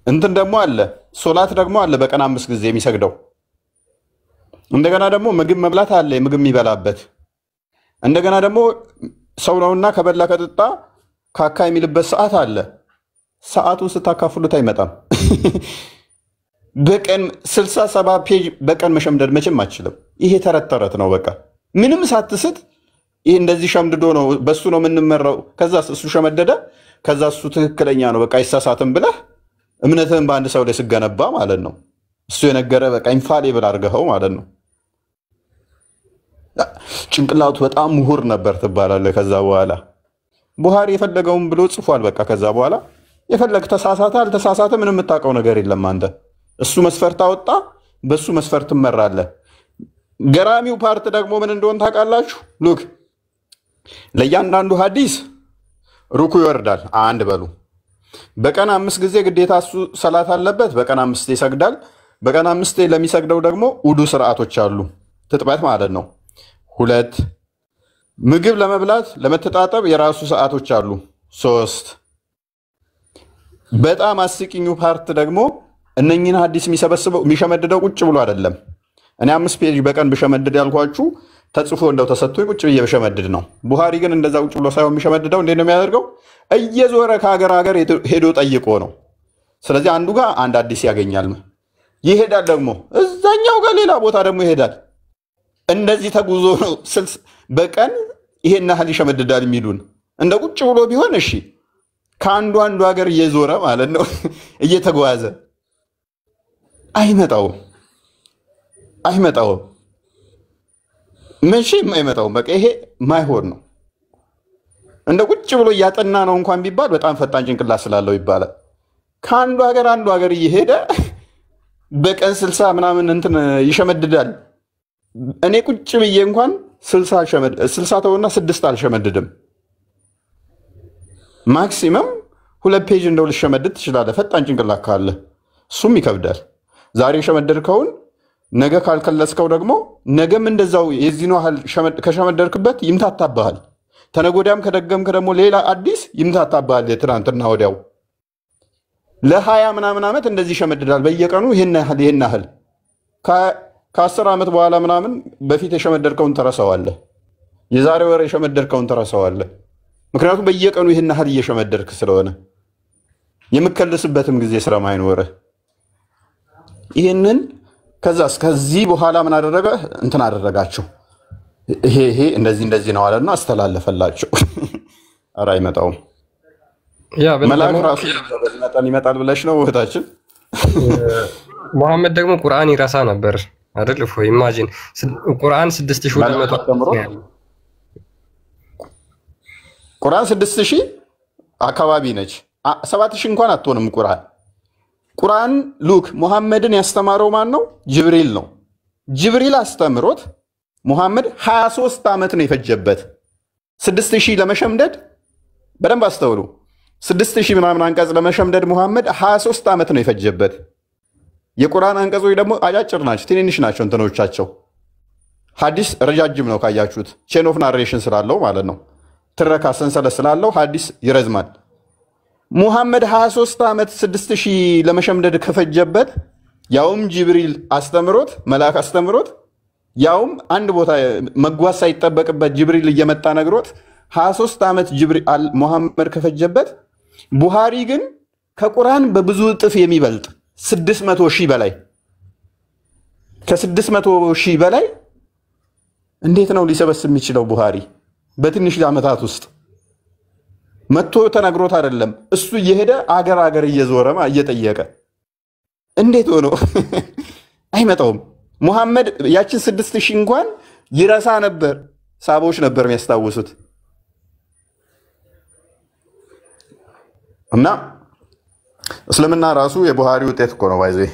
እንትን ደግሞ አለ ሶላት ደግሞ አለ በቀን 5 ጊዜ የሚሰግደው እንደገና ደግሞ ምግብ መብላት አለ ምግብ የሚበላበት እንደገና ደግሞ ሰው ነውና ከበላ ከጠጣ ካካ የሚልበት ሰዓት አለ ሰዓቱን ስታካፍሉት አይመጣም በቀን 67 ፔጅ በቀን መሸምደድ መቼም አትችልም ይሄ ተረት ነው በቃ ምንም ሳትስት ይሄ እንደዚህ ሸምድዶ ነው በሱ ነው የምንመራው ከዛ እሱ ሸመደደ ከዛ እሱ ትክክለኛ ነው በቃ አይሳሳትም ብለህ እምነትህን በአንድ ሰው ላይ ስገነባ ማለት ነው እሱ የነገረ በቃ ኢንፋሊብል አድርገኸው ማለት ነው ጭንቅላቱ በጣም ምሁር ነበር ትባላለህ ከዛ በኋላ ቡሃሪ የፈለገውን ብሎ ጽፏል በቃ ከዛ በኋላ የፈለግ ተሳሳተ አልተሳሳተ ምንም የምታውቀው ነገር የለም አንተ እሱ መስፈርት አወጣ በሱ መስፈርት ትመራለህ ገራሚው ፓርት ደግሞ ምን እንደሆነ ታውቃላችሁ ሉክ ለእያንዳንዱ ሐዲስ ሩኩ ይወርዳል አንድ በሉ በቀን 5 ጊዜ ግዴታ እሱ ሰላት አለበት በቀን 5 ይሰግዳል በቀን 5 ለሚሰግደው ደግሞ ውዱ ስርዓቶች አሉ ትጥበት ማለት ነው 2 ምግብ ለመብላት ለመተጣጠብ የራሱ ሰዓቶች አሉ 3 በጣም አስቂኙ ፓርት ደግሞ እነኚህን ሐዲስ የሚሰበስበው የሚሸመድደው ቁጭ ብሎ አይደለም እኔ 5 ፔጅ በቀን ብሸመድድ ያልኳችሁ ተጽፎ እንደው ተሰጥቶኝ ቁጭ ብዬ በሸመድድ ነው ቡሃሪ ግን እንደዛ ቁጭ ብሎ ሳይሆን የሚሸመድደው እንዴት ነው የሚያደርገው እየዞረ ከሀገር ሀገር ሄዶ ጠይቆ ነው ስለዚህ አንዱ ጋር አንድ ሐዲስ ያገኛል ይሄዳል ደግሞ እዛኛው ጋር ሌላ ቦታ ደግሞ ይሄዳል እንደዚህ ተጉዞ ነው በቀን ይሄን ያህል ይሸመድዳል የሚሉን እንደ ቁጭ ብሎ ቢሆን እሺ ከአንዱ ሀገር እየዞረ ማለት ነው እየተጓዘ አይመጣውም መቼም አይመጣውም በቃ ይሄ ማይሆን ነው እንደ ቁጭ ብሎ እያጠና ነው እንኳን ቢባል በጣም ፈጣን ጭንቅላት ስላለው ይባላል ከአንዱ ሀገር እየሄደ በቀን 60 ምናምን እንትን ይሸመድዳል እኔ ቁጭ ብዬ እንኳን 60 ተውና 6 አልሸመድድም ማክሲመም 2 ፔጅ እንደው ልሸመድድ ትችላለህ ፈጣን ጭንቅላት ካለ እሱም ይከብዳል ዛሬ የሸመደድከውን ነገ ካልከለስከው ደግሞ ነገም እንደዛው የዚህን ያህል ከሸመደድክበት ይምታታብሃል ተነጎዳም ከደገምክ ደግሞ ሌላ አዲስ ይምታታብሃል የትናንትና ወዲያው ለ20 ምናምን ዓመት እንደዚህ ይሸመድዳል በየቀኑ ይሄን ያህል ከ10 ዓመት በኋላ ምናምን በፊት የሸመደድከውን ተረሳዋለህ የዛሬ ወር የሸመደድከውን ተረሳዋለህ ምክንያቱም በየቀኑ ይሄን ያህል እየሸመደድክ ስለሆነ የምከልስበትም ጊዜ ስለማይኖርህ ይሄንን ከዚህ በኋላ ምን አደረገ እንትን አደረጋቸው ይሄ እንደዚህ ነው አለና አስተላለፈላቸው ኧረ አይመጣውም ያ መልአክ ራሱ በዚህ መጠን ይመጣል ብለሽ ነው እህታችን? ሙሐመድ ደግሞ ቁርአን ይረሳ ነበር አይደል? እፎይ ኢማጂን ቁርአን 6200 ቁርአን 6000 አካባቢ ነች። 7000 እንኳን አትሆንም ቁርአን ሉክ ሙሐመድን ያስተማረው ማን ነው? ጅብሪል ነው። ጅብሪል አስተምሮት ሙሐመድ 23 ዓመት ነው የፈጀበት 6000 ለመሸምደድ። በደንብ አስተውሉ። 6000 ምናምን አንቀጽ ለመሸምደድ ሙሐመድ 23 ዓመት ነው የፈጀበት። የቁርአን አንቀጾች ደግሞ አጫጭር ናቸው፣ ትንንሽ ናቸው እንትኖቻቸው። ሐዲስ ረጃጅም ነው ካያችሁት፣ ቼን ኦፍ ናሬሽን ስላለው ማለት ነው። ትረካ ሰንሰለት ስላለው ሐዲስ ይረዝማል። ሙሐመድ 23 ዓመት 6000 ለመሸምደድ ከፈጀበት ያውም ጅብሪል አስተምሮት መልአክ አስተምሮት ያውም አንድ ቦታ መጓዝ ሳይጠበቅበት ጅብሪል እየመጣ ነግሮት 23 ዓመት ጅብሪል ሙሐመድ ከፈጀበት ቡሃሪ ግን ከቁርአን በብዙ እጥፍ የሚበልጥ 600,000 በላይ ከ600,000 በላይ እንዴት ነው ሊሰበስብ የሚችለው? ቡሃሪ በትንሽ ዓመታት ውስጥ መጥቶ ተነግሮት አይደለም፣ እሱ እየሄደ አገር እየዞረ እየጠየቀ እንዴት ሆኖ አይመጣውም? ሙሐመድ ያችን 6000 እንኳን ይረሳ ነበር። ሳቦች ነበር የሚያስታውሱት። እና እስልምና ራሱ የቡሃሪ ውጤት እኮ ነው። ባይዘይ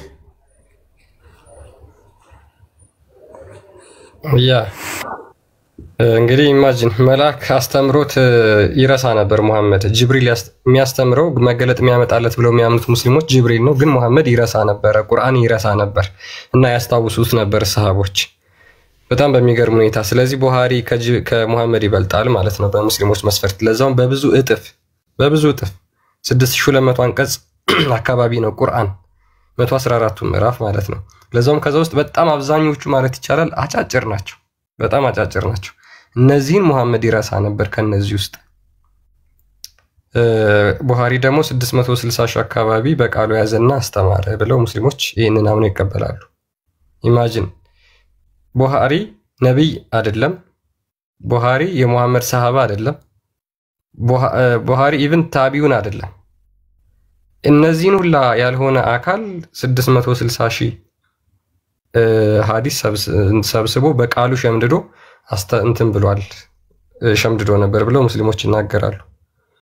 ያ እንግዲህ ኢማጂን መልአክ አስተምሮት ይረሳ ነበር ሙሐመድ። ጅብሪል የሚያስተምረው መገለጥ የሚያመጣለት ብለው የሚያምኑት ሙስሊሞች ጅብሪል ነው፣ ግን ሙሐመድ ይረሳ ነበረ፣ ቁርአን ይረሳ ነበር እና ያስታውሱት ነበር ሰሃቦች በጣም በሚገርም ሁኔታ። ስለዚህ ቡሃሪ ከሙሐመድ ይበልጣል ማለት ነው በሙስሊሞች መስፈርት፣ ለዛውም በብዙ እጥፍ 6200 አንቀጽ አካባቢ ነው ቁርአን 114ቱ ምዕራፍ ማለት ነው። ለዛውም ከዛ ውስጥ በጣም አብዛኞቹ ማለት ይቻላል አጫጭር ናቸው፣ በጣም አጫጭር ናቸው። እነዚህን ሙሐመድ ይረሳ ነበር። ከነዚህ ውስጥ ቡሃሪ ደግሞ 660 አካባቢ በቃሉ ያዘና አስተማረ ብለው ሙስሊሞች ይህንን አምነው ይቀበላሉ። ኢማጂን ቡሃሪ ነቢይ አይደለም፣ ቡሃሪ የሙሐመድ ሰሃባ አይደለም፣ ቡሃሪ ኢቭን ታቢውን አይደለም። እነዚህን ሁላ ያልሆነ አካል 660,000 ሐዲስ ሰብስቦ በቃሉ ሸምድዶ እንትን ብሏል፣ ሸምድዶ ነበር ብለው ሙስሊሞች ይናገራሉ።